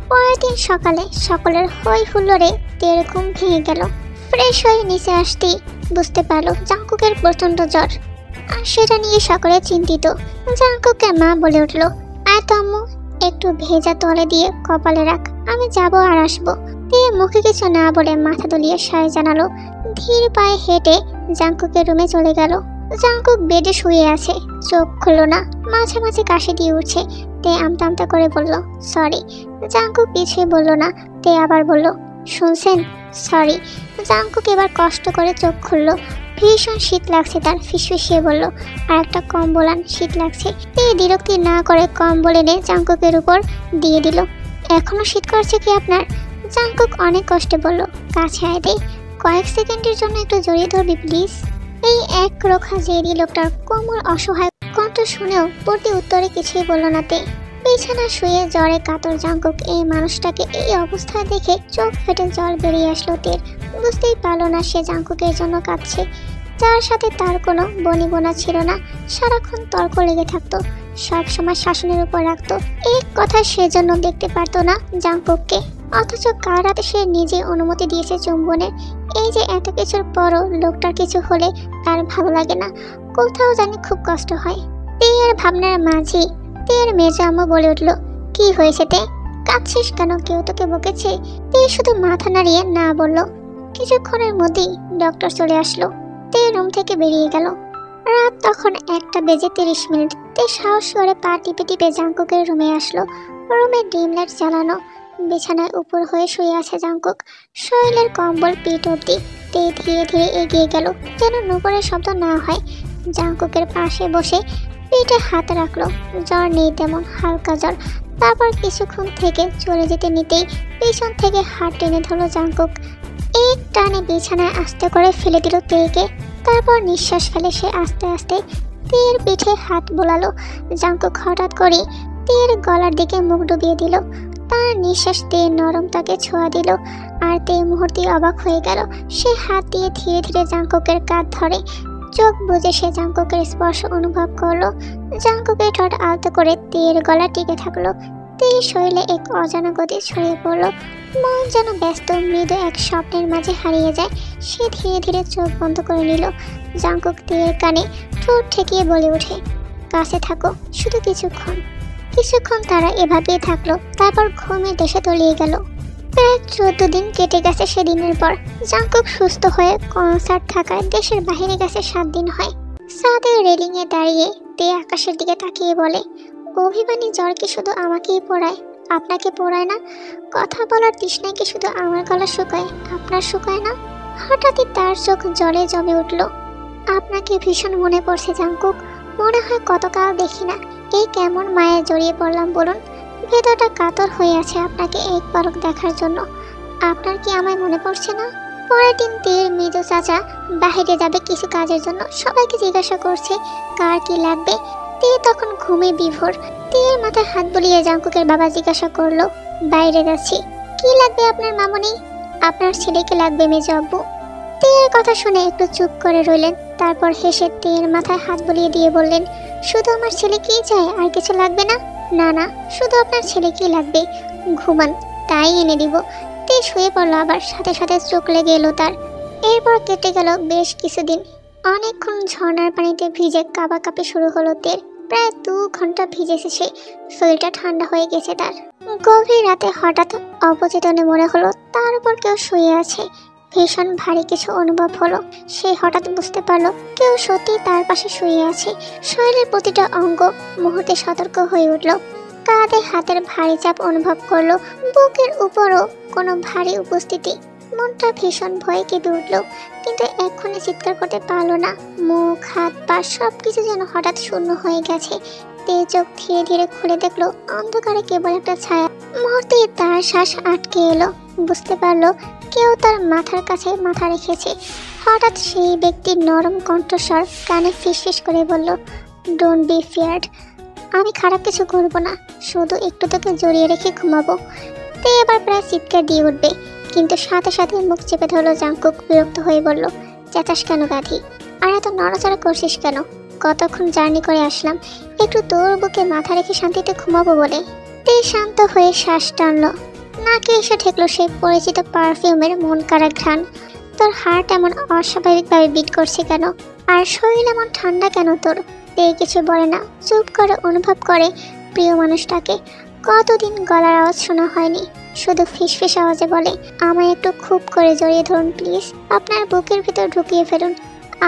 পরের দিন সকালে সকলের হই হুল্লোড়ে তের ঘুম ভেঙে গেল। ফ্রেশ হয়ে নিচে আসতেই বুঝতে পারলো জাংকুকের প্রচণ্ড জ্বর, আর সেটা নিয়ে সকলে চিন্তিত। জাংকুককে মা বলে উঠল, আয় তো আম্মু, একটু ভেজা তলে দিয়ে কপালে রাখ, আমি যাব আর আসবো। তে মুখে কিছু না বলে মাথা দুলিয়ে সায় জানালো। ধীর পায়ে হেঁটে জাংকুকের রুমে চলে গেল। জাংকুক বেডে শুয়ে আছে, চোখ খুললো না, মাঝে মাঝে কাশি দিয়ে উঠছে। তে আমতা আমতা করে বলল, সরি। জাংকুক কিছুই বলল না। তে আবার বলল, শুনছেন, সরি। জাংকুক এবার কষ্ট করে চোখ খুললো। ভীষণ শীত লাগছে তার। ফিসফিসিয়ে বলল, আর একটা কম্বল আন, শীত লাগছে। তে বিরক্তি না করে কম্বল এনে জাংকুকের উপর দিয়ে দিল। এখনো শীত করছে কি আপনার? জাংকুক অনেক কষ্টে বলল, কাছে আয় দে, কয়েক সেকেন্ডের জন্য একটু জড়িয়ে ধরবি প্লিজ। এই এক রোখা জেদি লোকটার কোমল অসহায় কণ্ঠ শুনেও প্রতি উত্তরে কিছুই বলল না তে। বিছানা শুয়ে জ্বরে কাতর জাংকুক এই মানুষটাকে এই অবস্থায় দেখে চোখ ফেটে জল বেরিয়ে আসলো তের। বুঝতেই পারলো না সে জাংকুকের জন্য কাঁদছে, যার সাথে তার কোনো বনিবনা ছিল না। সারাক্ষণ তর্ক লেগে থাকতো, সব সময় শাসনের উপর রাখতো। এক কথা সেজন্য দেখতে পারতো না জাংকুককে, অথচ কার হাতে সে নিজে অনুমতি দিয়েছে চুম্বনের। এই যে এত কিছুর পরও লোকটার কিছু হলে তার ভালো লাগে না, কোথাও জানি খুব কষ্ট হয়। তের ভাবনার মাঝে তের মেজো আম্মু বলে উঠল, কি হয়েছে তে, কাঁদছিস কেন? কেউ তোকে বকেছে? তে শুধু মাথা নাড়িয়ে না বলল। কিছুক্ষণের মধ্যেই ডক্টর চলে আসলো। তে রুম থেকে বেরিয়ে গেল। রাত তখন 1:30। তে সাহস করে পা টিপে টিপে জাংকুকের রুমে আসলো। রুমে ডিম লাইট জ্বালানো, বিছানায় উপর হয়ে শুয়ে আছে জাংকুক, শরীরের কম্বল পিঠ অব্দি। তে ধীরে ধীরে এগিয়ে গেল যেন নুপুরের শব্দ না হয়। জাংকুকের পাশে বসে পিঠে হাত রাখলো। জ্বর নেই তেমন, হালকা জ্বর। তারপর কিছুক্ষণ থেকে চলে যেতে নিতেই পিছন থেকে হাত টেনে ধরলো জাংকুক। এক টানে বিছানায় আস্তে করে ফেলে দিল তেকে। তারপর নিঃশ্বাস ফেলে সে আস্তে আস্তে তের পিঠে হাত বোলালো। জাংকুক হঠাৎ করে তের গলার দিকে মুখ ডুবিয়ে দিল। তার নিঃশ্বাস তে নরম তাকে ছোঁয়া দিল, আর তে মুহূর্তে অবাক হয়ে গেল। সে হাত দিয়ে ধীরে ধীরে জাংকুকের কাঁধ ধরে। চোখ বুজে সে জাংকুকের স্পর্শ অনুভব করলো। জাংকুকের ঠোঁট আলতো করে তের গলা টিকে থাকলো। তের শরীরে এক অজানা গতি ছড়িয়ে পড়লো। মন যেন ব্যস্ত মৃদু এক স্বপ্নের মাঝে হারিয়ে যায়। সে ধীরে ধীরে চোখ বন্ধ করে নিল। জাংকুক তের কানে ঠোঁট ঠেকিয়ে বলে ওঠে, কাছে থাকো, শুধু কিছুক্ষণ। কিছুক্ষণ তারা এভাবেই থাকলো। তারপর ঘুমের দেশে তলিয়ে গেল। প্রায় 14 দিন কেটে গেছে সেদিনের পর। জাংকুক সুস্থ হয়ে কনসার্ট থাকায় দেশের বাইরে গেছে 7 দিন হয়। ছাদের রেলিংয়ে দাঁড়িয়ে তে আকাশের দিকে তাকিয়ে বলে, অভিমানী জ্বর কি শুধু আমাকেই পড়ায়, আপনাকে পড়ায় না? কথা বলার তৃষ্ণায় কি শুধু আমার গলা শুকায়, আপনার শুকায় না? হঠাৎই তার চোখ জলে জমে উঠল। আপনাকে ভীষণ মনে পড়ছে জাংকুক, মনে হয় কতকাল দেখি না। এই কেমন মায়ে জড়িয়ে পড়লাম বলুন। ভেতরটা কাতর হয়ে আছে আপনাকে এক পলক দেখার জন্য। আপনার কি আমায় মনে পড়ছে না? পরের দিন তের মৃদু চাচা বাইরে যাবে কিছু কাজের জন্য। সবাইকে জিজ্ঞাসা করছে কার কি লাগবে। তে তখন ঘুমে বিভোর। তের মাথায় হাত বুলিয়ে জাংকুকের বাবা জিজ্ঞাসা করলো, বাইরে যাচ্ছি, কি লাগবে আপনার মামুনি? আপনার ছেলেকে লাগবে মেজো আব্বু। তের কথা শুনে একটু চুপ করে রইলেন। তারপর হেসে তের মাথায় হাত বুলিয়ে দিয়ে বললেন, শুধু আমার ছেলে কি চায়, আর কিছু লাগবে না? না না, শুধু আপনার ছেলে কি লাগবে, ঘুমান, তাই এনে দিব। তে শুয়ে পড়লো, আবার সাথে সাথে চোখ লেগে এলো তার। এরপর কেটে গেল বেশ কিছুদিন। অনেকক্ষণ ঝর্ণার পানিতে ভিজে কাঁপাকাঁপি শুরু হলো তের। প্রায় 2 ঘন্টা ভিজেছে সে, শরীরটা ঠান্ডা হয়ে গেছে তার। গভীর রাতে হঠাৎ অবচেতনে মনে হলো তার উপর কেউ শুয়ে আছে। ভীষণ ভারী কিছু অনুভব হলো। সে হঠাৎ বুঝতে পারলো কেউ সত্যি তার পাশে শুয়ে আছে। শরীরের প্রতিটা অঙ্গ মুহূর্তে সতর্ক হয়ে উঠল। কাঁধে হাতের ভারী চাপ অনুভব করলো, বুকের উপরও কোনো ভারী উপস্থিতি। মনটা ভীষণ ভয়ে কেঁপে উঠল, কিন্তু এক্ষুনি চিৎকার করতে পারলো না। মুখ, হাত, পা সবকিছু যেন হঠাৎ শূন্য হয়ে গেছে। তে চোখ ধীরে ধীরে খুলে দেখলো অন্ধকারে কেবল একটা ছায়া। মুহূর্তে তার শ্বাস আটকে এলো। বুঝতে পারলো কেউ তার মাথার কাছে মাথা রেখেছে। হঠাৎ সেই ব্যক্তির নরম কণ্ঠস্বর কানে ফিসফিস করে বলল, ডোন্ট বি ফিয়ার্ড, আমি খারাপ কিছু করবো না, শুধু একটু তোকে জড়িয়ে রেখে ঘুমাবো। তে এবার প্রায় চিৎকার দিয়ে উঠবে, কিন্তু সাথে সাথে মুখ চেপে ধরলো জাংকুক। বিরক্ত হয়ে বলল, চেঁচাস কেন গাধি, আর এত নড়াচড়া করছিস কেন? কতক্ষণ জার্নি করে আসলাম, একটু তোর বুকে মাথা রেখে শান্তিতে ঘুমাবো বলে। তে শান্ত হয়ে শ্বাস টানলো। নাকে এসে ঠেকলো সেই পরিচিত পারফিউমের মন কাড়া ঘ্রাণ। তোর হার্ট এমন অস্বাভাবিকভাবে বিট করছে কেন, আর শরীর এমন ঠান্ডা কেন তোর? তে কিছু বলে না, চুপ করে অনুভব করে প্রিয় মানুষটাকে। কতদিন গলার আওয়াজ শোনা হয়নি, শুধু ফিসফিস আওয়াজে বলে, আমায় একটু খুব করে জড়িয়ে ধরুন প্লিজ, আপনার বুকের ভিতর ঢুকিয়ে ফেলুন,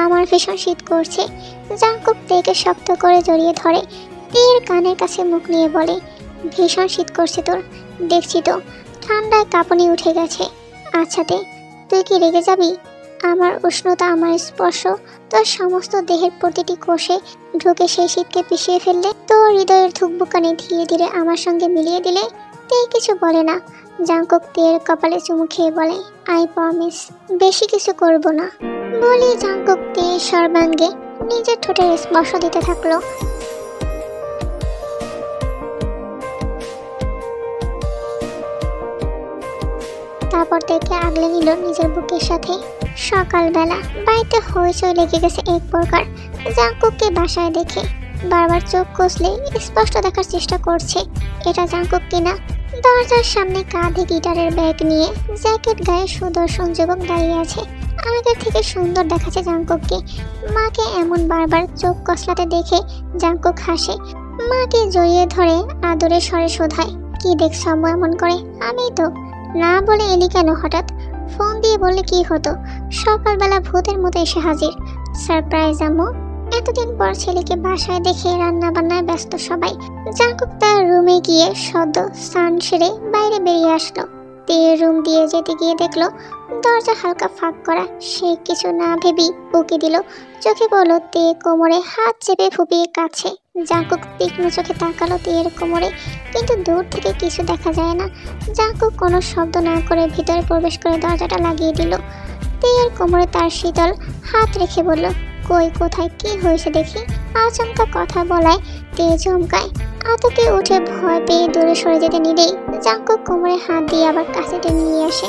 আমার ভীষণ শীত করছে। জাংকুক তেকে শক্ত করে জড়িয়ে ধরে। তের কানের কাছে মুখ নিয়ে বলে, ভীষণ শীত করছে তোর, দেখছি তো, ঠান্ডায় কাঁপুনি উঠে গেছে। আচ্ছা তে, তুই কি রেগে যাবি? আমার উষ্ণতা, আমার স্পর্শ তোর সমস্ত দেহের প্রতিটি কোষে ঢুকে সেই শীতকে পিষিয়ে ফেললে, তোর হৃদয়ের ধুকবুকানি ধীরে ধীরে আমার সঙ্গে মিলিয়ে দিলে। তে কিছু বলে না। জাংকুক তের কপালে চুমু খেয়ে বলে, আই প্রমিস, বেশি কিছু করব না। বলি জাংকুক তে সর্বাঙ্গে নিজের ঠোঁটের স্পর্শ দিতে থাকলো। তারপর থেকে আগলে নিল নিজের বুকের সাথে। সকালবেলা বাড়িতে হইচই লেগে গেছে এক প্রকার। জাংকুককে বাসায় দেখে বারবার চোখ কষলে স্পষ্ট দেখার চেষ্টা করছে এটা জাংকুক কিনা। দরজার সামনে কাঁধে গিটারের ব্যাগ নিয়ে জ্যাকেট গায়ে সুদর্শন যুবক দাঁড়িয়ে আছে। আগের থেকে সুন্দর দেখাচ্ছে জাংকুককে। মাকে এমন বারবার চোখ কষলাতে দেখে জাংকুক হাসে। মাকে জড়িয়ে ধরে আদরে স্বরে শোধায়, কি দেখছ আম্মু এমন করে? আমি তো না বলে এলি কেন হঠাৎ? ফোন দিয়ে বললে কি হতো? সকালবেলা ভূতের মতো এসে হাজির। সারপ্রাইজ আম্মু। এতদিন পর ছেলেকে বাসায় দেখে রান্না বান্নায় ব্যস্ত সবাই। জাংকুক তার রুমে গিয়ে সদ্য স্নান সেরে বাইরে বেরিয়ে আসলো। তে রুম দিয়ে যেতে গিয়ে দেখলো দরজা হালকা ফাঁক করা। সে কিছু না ভেবেই উকি দিল। চোখে পড়লো তে কোমরে হাত চেপে ফুপিয়ে কাছে। জাংকুক তীক্ষ্ণ চোখে তাকালো তের কোমরে, কিন্তু দূর থেকে কিছু দেখা যায় না। জাংকুক কোনো শব্দ না করে ভিতরে প্রবেশ করে দরজাটা লাগিয়ে দিল। তের কোমরে তার শীতল হাত রেখে বলল, কই, কোথায়, কি হয়েছে দেখি। আচমকা কথা বলায় তে চমকায়। আতকে উঠে ভয় পেয়ে দূরে সরে যেতে নিলেই জাংকুক কোমরে হাত দিয়ে আবার কাছে টেনে নিয়ে আসে।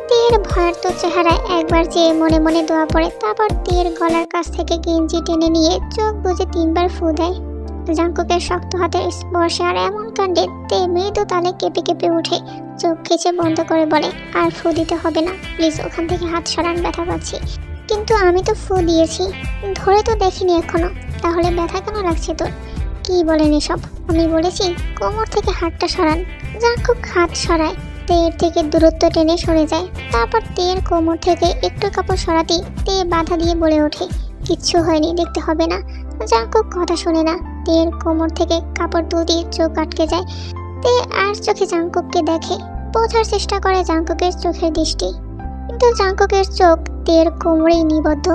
তের ভয়ার্ত চেহারায় একবার চেয়ে মনে মনে দোয়া পড়ে। তারপর তের গলার কাছ থেকে গেঞ্জি টেনে নিয়ে চোখ বুজে 3 বার ফু দেয়। জাংকুকের শক্ত হাতের স্পর্শে আর এমন কাণ্ডে তে মৃদু তালে কেঁপে কেঁপে উঠে। চোখ খিচে বন্ধ করে বলে, আর ফু দিতে হবে না প্লিজ, ওখান থেকে হাত সরান, ব্যথা পাচ্ছি। কিন্তু আমি তো ফু দিয়েছি, ধরে তো দেখিনি এখনো, তাহলে ব্যথা কেন লাগছে তোর? কি বলেন এসব? আমি বলেছি কোমর থেকে হাতটা সরান। জাংকুক হাত সরায়, তের থেকে দূরত্ব টেনে সরে যায়। তারপর তের কোমর থেকে একটু কাপড় সরাতেই তে বাধা দিয়ে বলে ওঠে, কিচ্ছু হয়নি, দেখতে হবে না। জাংকুক কথা শুনে না। তের কোমর থেকে কাপড় তুলতে চোখ আটকে যায়। তে আর চোখে জাংকুককে দেখে, বোঝার চেষ্টা করে জাংকুকের চোখের দৃষ্টি, কিন্তু জাংকুকের চোখ তের কোমরেই নিবদ্ধ।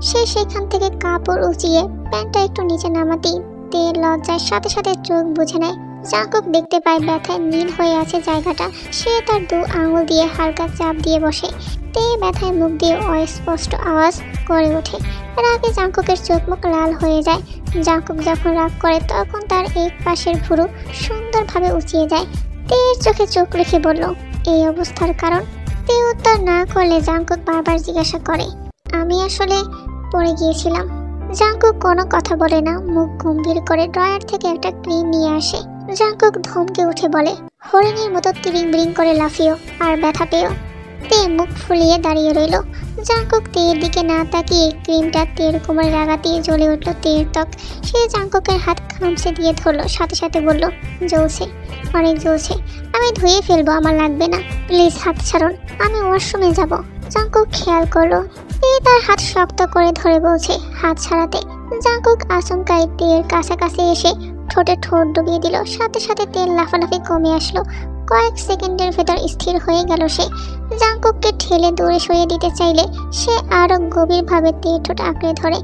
সে সেখান থেকে কাপড় উঁচিয়ে প্যান্টটা একটু নিচে নামাতেই তের লজ্জায় সাথে সাথে চোখ বুঝে নেয়। জাংকুক দেখতে পায় ব্যথায় নীল হয়ে আছে জায়গাটা। সে তার 2 আঙুল দিয়ে হালকা চাপ দিয়ে বসে। তে ব্যথায় মুখ দিয়ে অস্পষ্ট আওয়াজ করে ওঠে। রাগে জাংকুকের চোখ মুখ লাল হয়ে যায়। জাংকুক যখন রাগ করে তখন তার এক পাশের ভুরু সুন্দরভাবে উঁচিয়ে যায়। তের চোখে চোখ রেখে বলল, এই অবস্থার কারণ? তে উত্তর না করলে জাংকুক বারবার জিজ্ঞাসা করে, আমি আসলে পড়ে গিয়েছিলাম। জাংকুক কোনো কথা বলে না, মুখ গম্ভীর করে ড্রয়ার থেকে একটা ক্রিম নিয়ে আসে। জাংকুক ধমকে উঠে বলে, হরিণীর মতো তিরিং বিরিং করে লাফিও আর ব্যথা পেও। তে মুখ ফুলিয়ে দাঁড়িয়ে রইল। জাংকুক তের দিকে না তাকিয়ে ক্রিমটা তের কোমরে লাগাতেই জ্বলে উঠল তের ত্বক। সে জাংকুকের হাত খামচে দিয়ে ধরলো, সাথে সাথে বলল, জ্বলছে, অনেক জ্বলছে, আমি ধুয়ে ফেলবো, আমার লাগবে না, প্লিজ হাত ছাড়ুন, আমি ওয়াশরুমে যাব। জাংকুক খেয়াল করলো তে তার হাত শক্ত করে ধরে বলছে হাত ছাড়াতে। জাংকুক আচমকাই তের কাছাকাছি এসে ঠোঁটে ঠোঁট ডুবিয়ে দিল। সাথে সাথে তেল লাফালাফি কমে আসলো। কয়েক সেকেন্ডের ভেতর স্থির হয়ে গেল সে। জাংকুককে ঠেলে দূরে সরিয়ে দিতে চাইলে সে আরো গভীরভাবে তের ঠোঁট আঁকড়ে ধরে।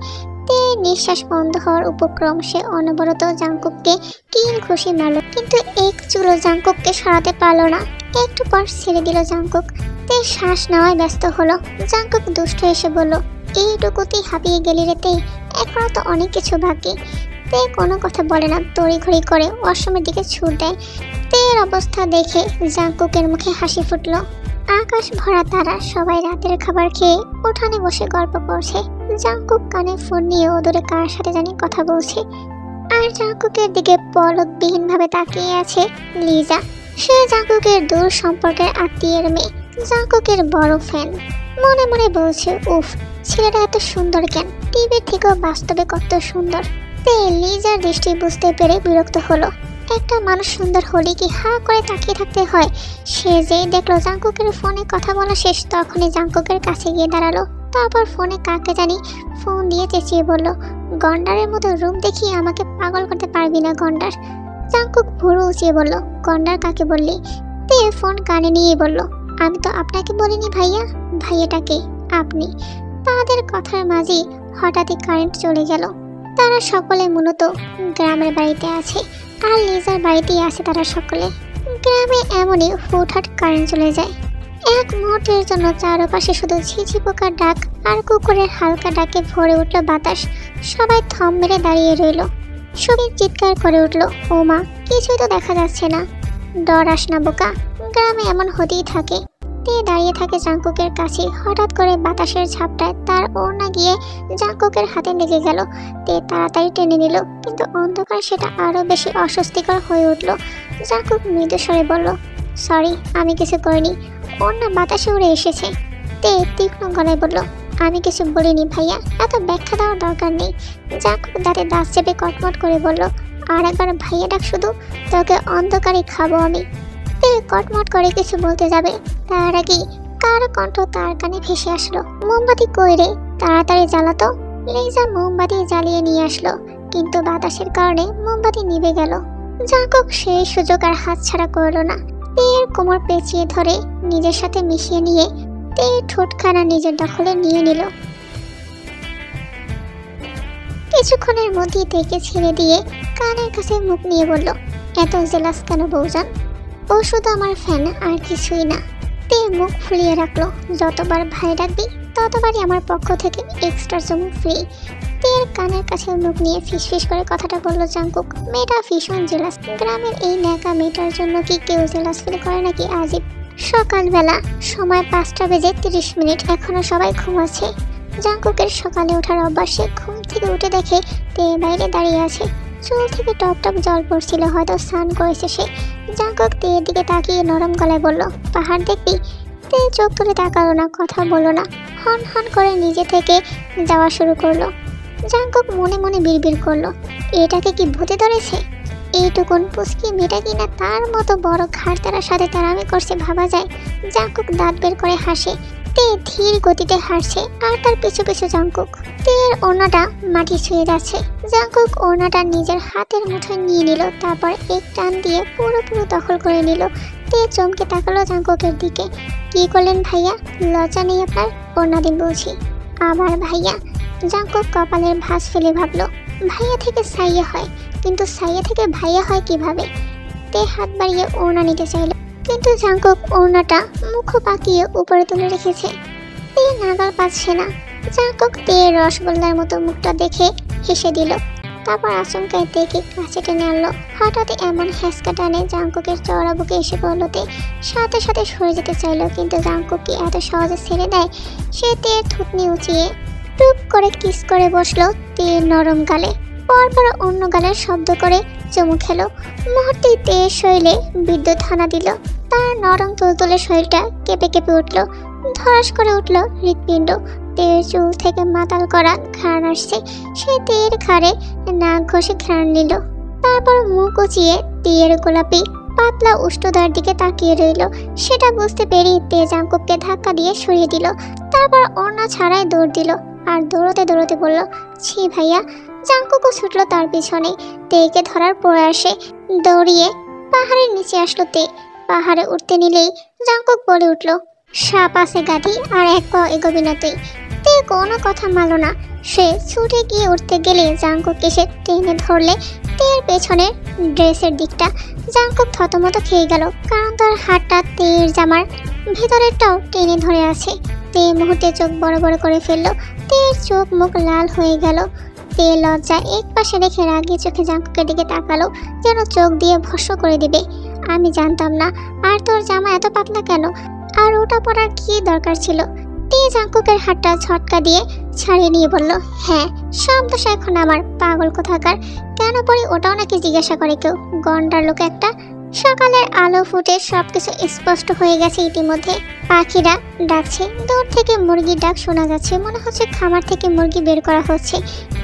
তের নিঃশ্বাস বন্ধ হওয়ার উপক্রম। সে অনবরত জাংকুককে কিল ঘুষি মারল, কিন্তু এক চুলো জাংকুককে সরাতে পারলো না। একটু পর ছেড়ে দিল জাংকুক। তে শ্বাস নেওয়ায় ব্যস্ত হলো। জাংকুক দুষ্ট এসে বলল, এইটুকুতেই হাঁপিয়ে গেলি রে তে, এখনো তো অনেক কিছু বাকি। তে কোনো কথা বলে না, তড়িঘড়ি করে ওয়াশরুমের দিকে ছুট দেয়। তের অবস্থা দেখে জাংকুকের মুখে হাসি ফুটলো। আকাশ ভরা তারা, সবাই রাতের খাবার খেয়ে উঠানে বসে গল্প করছে। জাংকুক কানে ফোন নিয়ে ওদূরে কার সাথে জানি কথা বলছে। আর জাংকুকের দিকে পলকবিহীন ভাবে তাকিয়ে আছে লিজা। সে জাংকুকের দূর সম্পর্কের আত্মীয়ের মেয়ে, জাংকুকের বড় ফ্যান। মনে মনে বলছে, উফ, ছেলেটা এত সুন্দর কেন, টিভির থেকেও বাস্তবে কত সুন্দর। তে লিজার দৃষ্টি বুঝতে পেরে বিরক্ত হলো। একটা মানুষ সুন্দর হলে কি হা করে তাকিয়ে থাকতে হয়? সে যেই দেখলো জাংকুকের ফোনে কথা বলা শেষ, তখনই জাংকুকের কাছে গিয়ে দাঁড়ালো। তারপর ফোনে কাকে জানি ফোন দিয়ে চেঁচিয়ে বলল, গন্ডারের মতো রূপ দেখিয়ে আমাকে পাগল করতে পারবি না গন্ডার। জাংকুক ভুরু উঁচিয়ে বলল, গন্ডার কাকে বললি? তে ফোন কানে নিয়ে বলল, আমি তো আপনাকে বলিনি ভাইয়া। ভাইয়াটাকে আপনি। তাদের কথার মাঝেই হঠাৎই কারেন্ট চলে গেল। তারা সকলে মূলত গ্রামের বাড়িতে আছে, আর লিজার বাড়িতেই আছে তারা সকলে। গ্রামে এমনই হুটহাট কারেন্ট চলে যায়। এক মুহূর্তের জন্য চারপাশে শুধু ঝিঝি পোকার ডাক আর কুকুরের হালকা ডাকে ভরে উঠল বাতাস। সবাই থম মেরে দাঁড়িয়ে রইল। সুবীর চিৎকার করে উঠল, ও মা, কিছুই তো দেখা যাচ্ছে না। ডরাস না বোকা, গ্রামে এমন হতেই থাকে। তে দাঁড়িয়ে থাকে জাংকুকের কাছে। হঠাৎ করে বাতাসের ঝাপটায় তার ওড়না গিয়ে জাংকুকের হাতে লেগে গেল। তে তাড়াতাড়ি টেনে নিল, কিন্তু অন্ধকার সেটা আরো বেশি অস্বস্তিকর হয়ে উঠল। জাংকুক মৃদু স্বরে বলল, সরি, আমি কিছু করিনি, ওড়না বাতাসে উড়ে এসেছে। তে তীক্ষ্ণ গলায় বলল, আমি কিছু বলিনি ভাইয়া, এত ব্যাখ্যা দেওয়ার দরকার নেই। জাংকুক দাঁতে দাঁত চেপে কটমট করে বলল, আর একবার ভাইয়া ডাক শুধু, তোকে অন্ধকারে খাবো আমি। তে কটমট করে কিছু বলতে যাবে, তার আগেই কারো কণ্ঠ তার কানে ভেসে আসলো, মোমবাতি কই রে, তাড়াতাড়ি জ্বালাতো। লিজা মোমবাতি জ্বালিয়ে নিয়ে আসলো, কিন্তু বাতাসের কারণে মোমবাতি নিভে গেল। জাংকুক সেই সুযোগ আর হাতছাড়া করল না। তের কোমর পেঁচিয়ে ধরে নিজের সাথে মিশিয়ে নিয়ে তের ঠোঁটখানা নিজের দখলে নিয়ে নিল। কিছুক্ষণের মধ্যেই তেকে ছেড়ে দিয়ে কানের কাছে মুখ নিয়ে বলল, এত জেলাস কেন বউজান? ও শুধু আমার ফ্যান, আর কিছুই না। তে মুখ ফুলিয়ে রাখলো, যতবার ভাই ডাকবি ততবারই আমার পক্ষ থেকে এক্সট্রা চুমু ফ্রি। তের কানের কাছে মুখ নিয়ে ফিসফিস করে কথাটা বলল জাংকুক, মেয়েটা ভীষণ জেলাস। গ্রামের এই ন্যাকা মেয়েটার জন্য কি কেউ জেলাস ফিল করে নাকি? আজিব। সকালবেলা, সময় 5:30, এখনো সবাই ঘুমাচ্ছে। জাংকুকের সকালে ওঠার অভ্যাসে ঘুম থেকে উঠে দেখে তে বাইরে দাঁড়িয়ে আছে। চুল থেকে টপ টপ জল পড়ছিল, হয়তো স্নান করেছে সে। জাংকুক তের দিকে তাকিয়ে নরম গলায় বলল, পাহাড় দেখবি? তে চোখ তুলে তাকালো না, কথা বলল না, হন হন করে নিজে থেকে যাওয়া শুরু করলো। জাংকুক মনে মনে বিড়বিড় করলো, এটাকে কি ভূতে ধরেছে? এইটুকুন পুচকি মেয়েটা কিনা তার মতো বড় ঘাড়তারার সাথে তারামি করছে ভাবা যায়। জাংকুক দাঁত বের করে হাসে। তে ধীর গতিতে হাসছে, আর তার পিছু পিছু জাংকুক। তের ওড়নাটা মাটি ছুঁয়ে যাচ্ছে। জাংকুক ওড়নাটা নিজের হাতের মুঠোয় নিয়ে নিল, তারপর এক টান দিয়ে পুরোপুরি দখল করে নিল। তে চমকে তাকালো জাংকুকের দিকে। কি করলেন ভাইয়া? লজ্জা নেই আপনার? ওড়না দিন বলছি। আবার ভাইয়া? জাংকুক কপালের ভাঁজ ফেলে ভাবলো, ভাইয়া থেকে সাইয়া হয়, কিন্তু সাইয়া থেকে ভাইয়া হয় কিভাবে? তে হাত বাড়িয়ে ওড়না নিতে চাইল, কিন্তু জাংকুক ওড়নাটা মুখ পাকিয়ে উপরে তুলে রেখেছে। নাগাল পাচ্ছে না। জাংকুক তের রসগোল্লার মতো মুখটা দেখে হেসে দিল। তারপর আচমকাই তেকে কাছে টেনে আনলো। হঠাৎ এমন হ্যাঁচকা টানে জাংকুকের চওড়া বুকে এসে পড়লো তে। সাথে সাথে সরে যেতে চাইলো, কিন্তু জাংকুক কি এত সহজে ছেড়ে দেয়? সে তের থুতনি উঁচিয়ে টুপ করে কিস করে বসলো তের নরম গালে। পরপর অন্য গালের শব্দ করে চুমু খেলো। মুহূর্তেই তের শরীরে বিদ্যুৎ হানা দিল। তার নরম তুলতুলে শরীরটা কেঁপে কেঁপে উঠল। ধরাস করে উঠল হৃৎপিণ্ড। তের চুল থেকে মাতাল করা ঘ্রাণ আসছে। সে তের ঘাড়ে নাক ঘষে ঘ্রাণ নিল। তারপর মুখ উঁচিয়ে তের গোলাপি পাতলা উষ্ঠদার দিকে তাকিয়ে রইল। সেটা বুঝতে পেরে তে জাংকুককে ধাক্কা দিয়ে সরিয়ে দিল। তারপর ওড়না ছাড়াই দৌড় দিল আর দৌড়তে দৌড়তে বলল, ছি ভাইয়া। জাংকুকও ছুটল তার পিছনে। তেকে ধরার প্রয়াসে দৌড়িয়ে পাহাড়ের নিচে আসলো তে। পাহাড়ে উঠতে নিলেই জাংকুক বলে উঠল, সাপ আছে গাধি, আর এক পাও এগোবি না তুই। তে কোনো কথা মানল না। সে ছুটে গিয়ে উঠতে গেলে জাংকুক এসে টেনে ধরলে তের পেছনের ড্রেসের দিকটা। জাংকুক থতমত খেয়ে গেল, কারণ তার হাতটা তের জামার ভেতরেরটাও টেনে ধরে আছে। তে মুহূর্তে চোখ বড় বড় করে ফেলল। তের চোখ মুখ লাল হয়ে গেল। তে লজ্জা এক পাশে রেখে রাগি চোখে জাংকুকের দিকে তাকালো, যেন চোখ দিয়ে ভস্ম করে দিবে। আমি জানতাম না। আর তোর জামা এত পাতলা কেন? আর ওটা পরার কি দরকার ছিল? তে জাংকুকের হাতটা ঝটকা দিয়ে ছাড়িয়ে নিয়ে বলল, হ্যাঁ, সব দোষ এখন আমার। পাগল কোথাকার। কেন পরি ওটাও নাকি জিজ্ঞাসা করে কেউ? গন্ডার লোক একটা। সকালের আলো ফুটে সবকিছু স্পষ্ট হয়ে গেছে ইতিমধ্যে। পাখিরা ডাকছে, দূর থেকে মুরগির ডাক শোনা যাচ্ছে। মনে হচ্ছে খামার থেকে মুরগি বের করা হচ্ছে।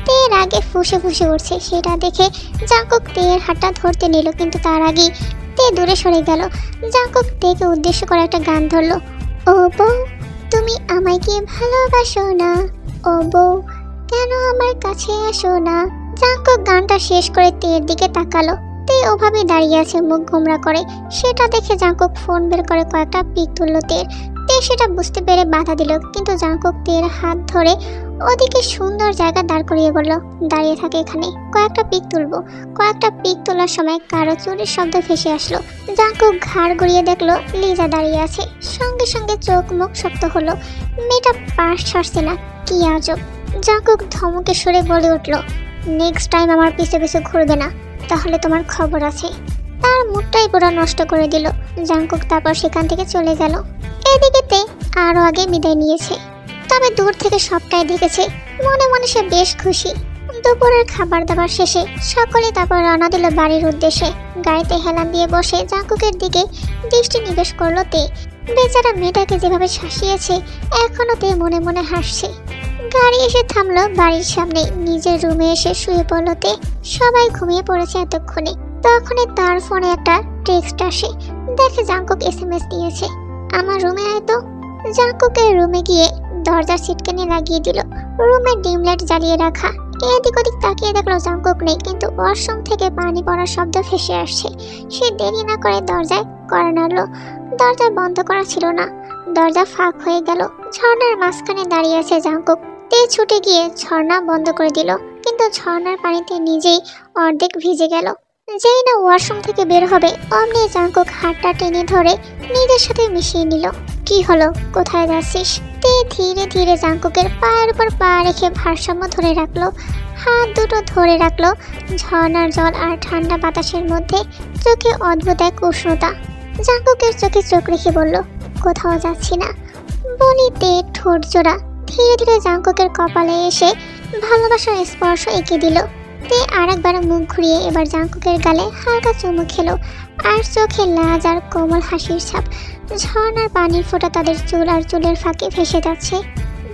তের আগে ফুসে ফুসে উঠছে। সেটা দেখে জাংকুক তের হাতটা ধরতে নিল, কিন্তু তার আগেই তে দূরে সরে গেল। জাংকুক তেকে উদ্দেশ্য করে একটা গান ধরলো, ও বউ তুমি আমায় কি ভালোবাসো না? ও বউ কেন আমার কাছে আসো না? জাংকুক গানটা শেষ করে তের দিকে তাকালো। তে ওভাবে দাঁড়িয়ে আছে মুখ গোমরা করে। সেটা দেখে জাংকুক ফোন বের করে কয়েকটা পিক তুললো তের। তে সেটা বুঝতে পেরে বাধা দিল, কিন্তু জাংকুক তের হাত ধরে ওদিকে সুন্দর জায়গা দাঁড় করিয়ে বলল, দাঁড়িয়ে থাকে এখানে, কয়েকটা পিক তুলবো। কয়েকটা পিক তোলার সময় কারো চুরির শব্দ ভেসে আসলো। জাংকুক ঘাড় গড়িয়ে দেখলো লিজা দাঁড়িয়ে আছে। সঙ্গে সঙ্গে চোখ মুখ শক্ত হলো। মেয়েটা পাশ ছাড়ছে না, কি আজব। জাংকুক ধমকে সরে বলে উঠল, নেক্সট টাইম আমার পিছে পিছে ঘুরবে না, তাহলে তোমার খবর আছে। তার মুডটাই পুরো নষ্ট করে দিল জাংকুক। তারপর সেখান থেকে চলে গেল। এদিকে তে আরো আগে বিদায় নিয়েছে, তবে দূর থেকে সবটাই দেখেছে। মনে মনে সে বেশ খুশি। দুপুরের খাবার দাবার শেষে সকলে তারপর রওনা দিল বাড়ির উদ্দেশ্যে। গাড়িতে হেলান দিয়ে বসে জাংকুকের দিকে দৃষ্টি নিবেশ করলো তে। বেচারা মেয়েটাকে যেভাবে শাসিয়েছে, এখনো তে মনে মনে হাসছে। গাড়ি এসে থামলো বাড়ির সামনে। নিজের রুমে এসে শুয়ে পড়লো তে। সবাই ঘুমিয়ে পড়েছে এতক্ষণে। তখনই তার ফোনে একটা টেক্সট আসে। দেখে জাংকুক SMS দিয়েছে, আমার রুমে আয় তো। জাংকুকের রুমে গিয়ে দরজার ছিটকানি লাগিয়ে দিল। রুমে ডিম লাইট জ্বালিয়ে রাখা। এদিক ওদিক তাকিয়ে দেখলো জাংকুক নেই, কিন্তু ওয়াশরুম থেকে পানি পড়ার শব্দ ভেসে আসছে। সে দেরি না করে দরজায় কড়া নাড়ল। দরজা বন্ধ করা ছিল না, দরজা ফাঁক হয়ে গেল। ঝর্ণার মাঝখানে দাঁড়িয়ে আছে জাংকুক। তে ছুটে গিয়ে ঝর্ণা বন্ধ করে দিল, কিন্তু ঝর্ণার পানিতে নিজেই অর্ধেক ভিজে গেল। যেই না ওয়াশরুম থেকে বের হবে, অমনি জাংকুক হাতটা টেনে ধরে নিজের সাথে মিশিয়ে নিল। কি হলো, কোথায় যাচ্ছিস? তে ধীরে ধীরে জাংকুকের পায়ের উপর পা রেখে ভারসাম্য ধরে রাখলো। হাত দুটো ধরে রাখলো ঝর্ণার জল আর ঠান্ডা বাতাসের মধ্যে। চোখে অদ্ভুত এক উষ্ণতা। জাংকুকের চোখে চোখ রেখে বলল, কোথাও যাচ্ছি না। বলিতে ঠোঁট জোড়া ধীরে ধীরে জাংকুকের কপালে এসে ভালোবাসার স্পর্শ এঁকে দিল। তে আরেকবার মুখ ঘুরিয়ে এবার জাংকুকের গালে হালকা চুমু খেলো, আর চোখে লাজ আর কোমল হাসির ছাপ। ঝর্ণার পানির ফোঁটা তাদের চুল আর চুলের ফাঁকে ভেসে যাচ্ছে।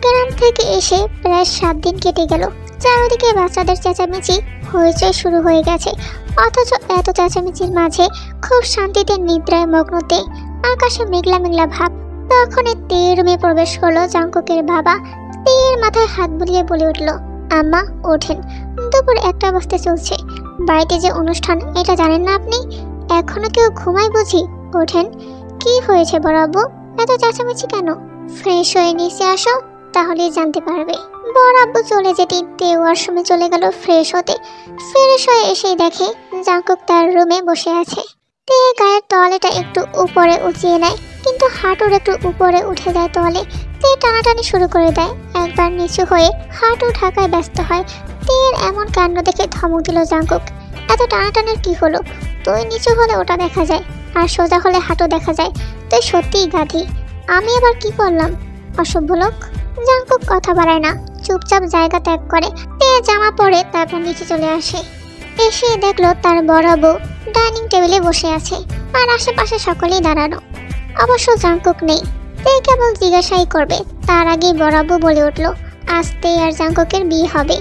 গ্রাম থেকে এসে প্রায় 7 দিন কেটে গেল। চারিদিকে বাচ্চাদের চেঁচামেচি হইচই শুরু হয়ে গেছে, অথচ এত চেঁচামেচির মাঝে খুব শান্তিতে নিদ্রায় মগ্ন তে। আকাশে মেঘলা মেঘলা ভাব। তখনই তের রুমে প্রবেশ করলো জাংকুকের বাবা। তের মাথায় হাত বুলিয়ে বলে উঠল, আম্মা ওঠেন, দুপুর 1টা বাজতে চলছে। বাড়িতে যে অনুষ্ঠান, এটা জানেন না আপনি? এখনো কেউ ঘুমায় বুঝি? ওঠেন। কি হয়েছে বড় আব্বু, এত চেঁচামেচি কেন? ফ্রেশ হয়ে নিচে আসো, তাহলেই জানতে পারবে। বড় আব্বু চলে যেতে তে ওয়াশরুমে চলে গেল ফ্রেশ হতে। ফ্রেশ হয়ে এসেই দেখে জাংকুক তার রুমে বসে আছে। তে গায়ের তোয়ালেটা একটু উপরে উঁচিয়ে নেয়, কিন্তু হাঁটুর একটু উপরে উঠে যায় তোয়ালে। তে টানাটানি শুরু করে দেয়। একবার নিচু হয়ে হাঁটু ঢাকায় ব্যস্ত হয়। তের এমন কাণ্ড দেখে ধমক দিল জাঙ্কুক। এত টানাটানের কি হলো? তুই নিচু হলে ওটা দেখা যায়, আর সোজা হলে হাঁটু দেখা যায়। তুই সত্যিই গাধি। আমি আবার কি করলাম? অসভ্য লোক। জাঙ্কুক কথা বাড়ায় না, চুপচাপ জায়গা ত্যাগ করে। তে জামা পরে তারপর নিচে চলে আসে। এসে দেখলো তার বড় বউ ডাইনিং টেবিলে বসে আছে, আর আশেপাশে সকলেই দাঁড়ানো। অবশ্য জাঙ্কুক নেই। তে কেবল জিজ্ঞাসাই করবে তার আগেই বড় বউ বলে উঠল, আজ তে আর জাঙ্কুকের বিয়ে হবে।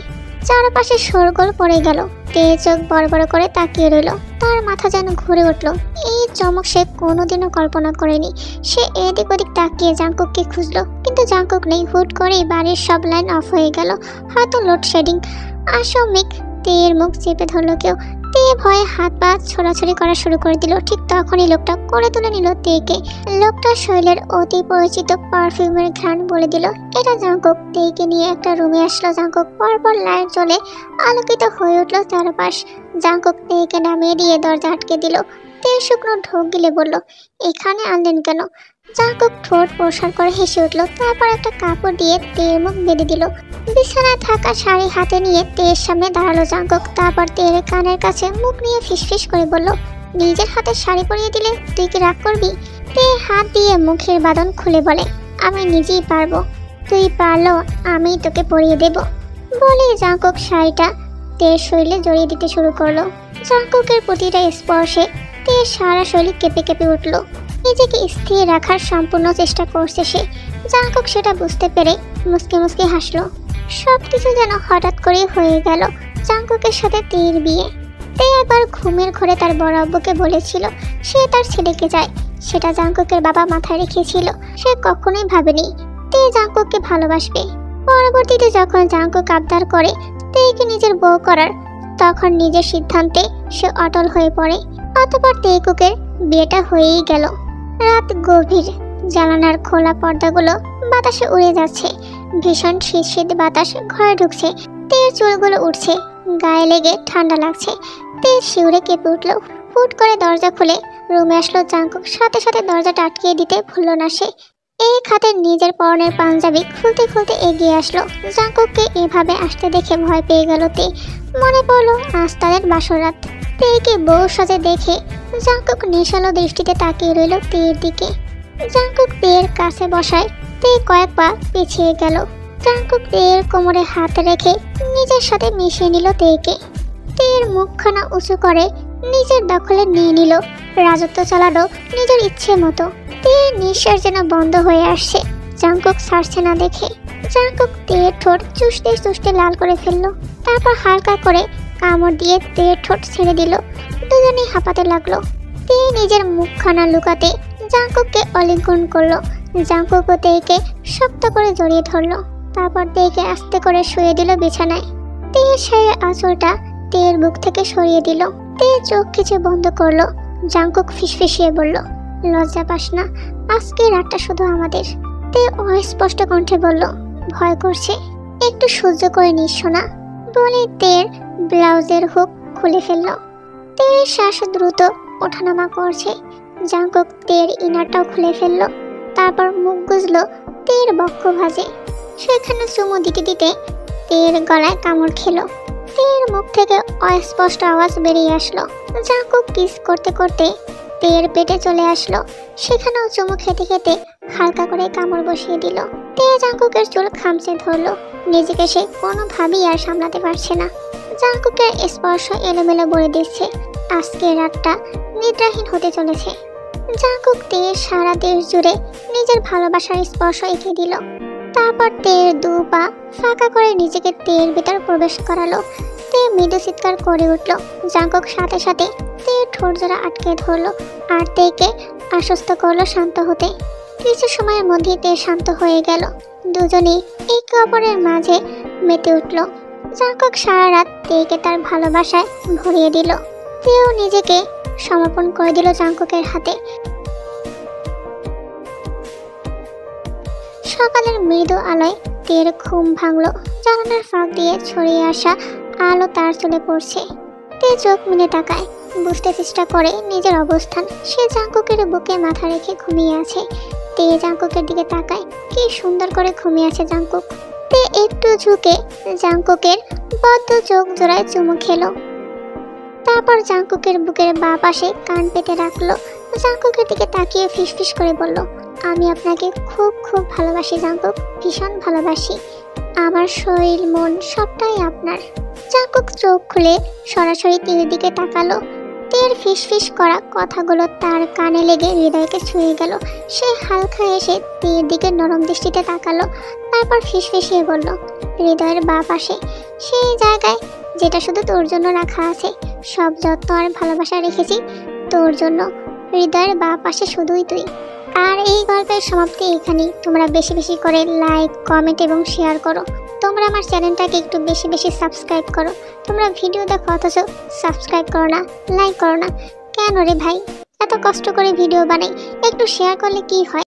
চারপাশে শোরগোল পড়ে গেল। তে চোখ বড় বড় করে তাকিয়ে রইল। তার মাথা যেন ঘুরে উঠল। এই চমক সে কোনোদিনও কল্পনা করেনি। সে এদিক ওদিক তাকিয়ে জাঙ্কুককে খুঁজলো, কিন্তু জাঙ্কুক নেই। হুট করেই বাড়ির সব লাইন অফ হয়ে গেল, হয়তো লোডশেডিং। আসমিক তের মুখ চেপে ধরলো কেউ। তে ভয়ে হাত পা ছোড়াছড়ি করা শুরু করে দিল। ঠিক তখনই লোকটা করে তুলে নিল তেকে। লোকটার শরীরের অতি পরিচিত পারফিউমের ঘ্রাণ বলে দিল এটা জাঙ্কুক। তেকে নিয়ে একটা রুমে আসলো জাঙ্কুক। পরপর লাইট জ্বলে আলোকিত হয়ে উঠল চারপাশ। জাঙ্কুক তেকে নামিয়ে দিয়ে দরজা আটকে দিল। তে শুকনো ঢোক গিলে বলল, এখানে আনলেন কেন? জাঙ্কুক ঠোঁট প্রসার করে হেসে উঠল। তারপর একটা কাপড় দিয়ে তের মুখ বেঁধে দিল। বিছানায় থাকা শাড়ি হাতে নিয়ে তের সামনে দাঁড়ালো জাঙ্কুক। তারপর তের কানের কাছে মুখ নিয়ে ফিসফিস করে বলল, নিজের হাতে শাড়ি পরিয়ে দিলে তুই কি রাগ করবি? তে হাত দিয়ে মুখের বাঁধন খুলে বলে, আমি নিজেই পারবো। তুই পারলো আমি তোকে পরিয়ে দেব। বলে জাঙ্কুক শাড়িটা তের শরীরে জড়িয়ে দিতে শুরু করলো। জাঙ্কুকের প্রতিটা স্পর্শে তের সারা শরীর কেঁপে কেঁপে উঠল। নিজেকে স্থির রাখার সম্পূর্ণ চেষ্টা করছে সে। জাঙ্কুক সেটা বুঝতে পেরে মুসকে মুসকে হাসলো। সবকিছু যেন হঠাৎ করে হয়ে গেল। জাঙ্কুকের সাথে তের বিয়ে। তে একবার ঘুমের ঘরে তার বড় আব্বুকে বলেছিল সে তার ছেলেকে চায়। সেটা জাঙ্কুকের বাবা মাথায় রেখেছিল। সে কখনোই ভাবেনি তে জাঙ্কুককে ভালোবাসবে। পরবর্তীতে যখন জাঙ্কুক আবদার করে তেকে নিজের বউ করার, তখন নিজের সিদ্ধান্তে সে অটল হয়ে পড়ে। অতঃপর তেকুকের বিয়েটা হয়েই গেল। রাত গভীর। জানালার খোলা পর্দাগুলো বাতাসে উড়ে যাচ্ছে। ভীষণ শীত শীত বাতাস ঘরে ঢুকছে। তের চুলগুলো উঠছে, গায়ে লেগে ঠান্ডা লাগছে। তের শিউরে কেঁপে উঠল। হুট করে দরজা খুলে রুমে আসলো জাঙ্কুক। সাথে সাথে দরজাটা আটকিয়ে দিতে ভুলল না সে। এই খাতে নিজের পরনের পাঞ্জাবি খুলতে খুলতে এগিয়ে আসলো। জাঙ্কুককে এভাবে আসতে দেখে ভয় পেয়ে গেল তে। মনে পড়লো আজ তাদের বাসরাত। তেকে বউ সাজে দেখে জাঙ্কুক নেশালো দৃষ্টিতে তাকিয়ে রইল তের দিকে। জাঙ্কুক তের কাছে বসায় তে কয়েক পা পিছিয়ে গেল। জাঙ্কুক তের কোমরে হাত রেখে নিজের সাথে মিশিয়ে নিল তেকে। তের মুখখানা উঁচু করে নিজের দখলে নিয়ে নিল। রাজত্ব চালালো নিজের ইচ্ছে মতো। তের নিঃশ্বাস যেন বন্ধ হয়ে আসছে জাঙ্কুক ছাড়ছে না দেখে। জাঙ্কুক তের ঠোঁট চুষতে চুষতে লাল করে ফেললো। তারপর হালকা করে কামড় দিয়ে তের ঠোঁট ছেড়ে দিল। দুজনেই হাঁপাতে লাগলো। তে নিজের মুখখানা লুকাতে জাঙ্কুককে অলিঙ্গন করলো। জাঙ্কুক ও তেকে শক্ত করে জড়িয়ে ধরলো। তারপর তেকে আস্তে করে শুয়ে দিল বিছানায়। তে সেই আঁচলটা তের বুক থেকে সরিয়ে দিল। তে চোখ কিছু বন্ধ করলো। জাঙ্কুক ফিসফিসিয়ে বলল, লজ্জা পাস না? আজকে রাতটা শুধু আমাদের। তে অস্পষ্ট কণ্ঠে বলল, ভয় করছে। একটু সহ্য করে নিস সোনা। বলে তের ব্লাউজের হুক খুলে ফেলল। তের শ্বাস দ্রুত ওঠানামা করছে। জাঙ্কুক তের ইনারটাও খুলে ফেলল। তারপর মুখ গুজলো তের বক্ষ ভাজে। সেখানে চুমু দিতে দিতে তের গলায় কামড় খেলো। তের মুখ থেকে অস্পষ্ট আওয়াজ বেরিয়ে আসলো। জাঙ্কুক কিস করতে করতে তের পেটে চলে আসলো। সেখানেও চুমু খেতে খেতে হালকা করে কামড় বসিয়ে দিল। তে জাঙ্কুকের চুল খামচে ধরলো। নিজেকে সে কোনোভাবেই আর সামলাতে পারছে না। জাঙ্কুকের স্পর্শ এলোমেলো বলে দিচ্ছে আজকের রাতটা নিদ্রাহীন হতে চলেছে। জাঙ্কুক তের সারা দেশ জুড়ে নিজের ভালোবাসার স্পর্শ এঁকে দিল। তারপর তের দু পা ফাঁকা করে নিজেকে তের ভিতর প্রবেশ করালো। তে মৃদু চিৎকার করে উঠল। জাঙ্কুক সাথে সাথে তের ঠোঁট জোড়া আটকে ধরলো আর তেকে আশ্বস্ত করলো শান্ত হতে। কিছু সময়ের মধ্যেই তে শান্ত হয়ে গেল। দুজনেই একে অপরের মাঝে মেতে উঠল। জাঙ্কুক সারা রাত তেকে তার ভালোবাসায় ভরিয়ে দিল। তেও নিজেকে সমর্পণ করে দিল জাঙ্কুকের হাতে। সকালের মৃদু আলোয় তের ঘুম ভাঙলো। জানালার ফাঁক দিয়ে ছড়িয়ে আসা আলো তার চুলে পড়ছে। তে চোখ মিলে তাকায়, বুঝতে চেষ্টা করে নিজের অবস্থান। সে জাঙ্কুকের বুকে মাথা রেখে ঘুমিয়ে আছে। তে জাঙ্কুকের দিকে তাকায়, কি সুন্দর করে ঘুমিয়ে আছে জাঙ্কুক। তে একটু ঝুঁকে জাঙ্কুকের পদ্ম চোখ জোড়ায় চুমু খেলো। তারপর জাঙ্কুকের বুকের বাঁ পাশে কান পেতে রাখলো। জাঙ্কুকের দিকে তাকিয়ে ফিসফিস করে বলল, আমি আপনাকে খুব খুব ভালোবাসি জাঙ্কুক, ভীষণ ভালোবাসি। আমার শরীর মন সবটাই আপনার। জাঙ্কুক চোখ খুলে সরাসরি তীর দিকে তাকালো। তীর ফিসফিস করা কথাগুলো তার কানে লেগে হৃদয়কে ছুঁয়ে গেল। সে হালকা এসে তীর দিকে নরম দৃষ্টিতে তাকালো। তারপর ফিসফিসিয়ে বলল, হৃদয়ের বাঁ পাশে, সেই জায়গায় যেটা শুধু তোর জন্য রাখা আছে। সব যত্ন আর ভালোবাসা রেখেছি তোর জন্য, হৃদয়ের বাঁ পাশে শুধুই তুই। আর এই গল্পের সমাপ্তি এখানেই। তোমরা বেশি বেশি করে লাইক, কমেন্ট এবং শেয়ার করো। তোমরা আমার চ্যানেলটাকে একটু বেশি বেশি সাবস্ক্রাইব করো। তোমরা ভিডিও দেখো অথচ সাবস্ক্রাইব করো না, লাইক করো না, কেন রে ভাই? এত কষ্ট করে ভিডিও বানাই, একটু শেয়ার করলে কি হয়?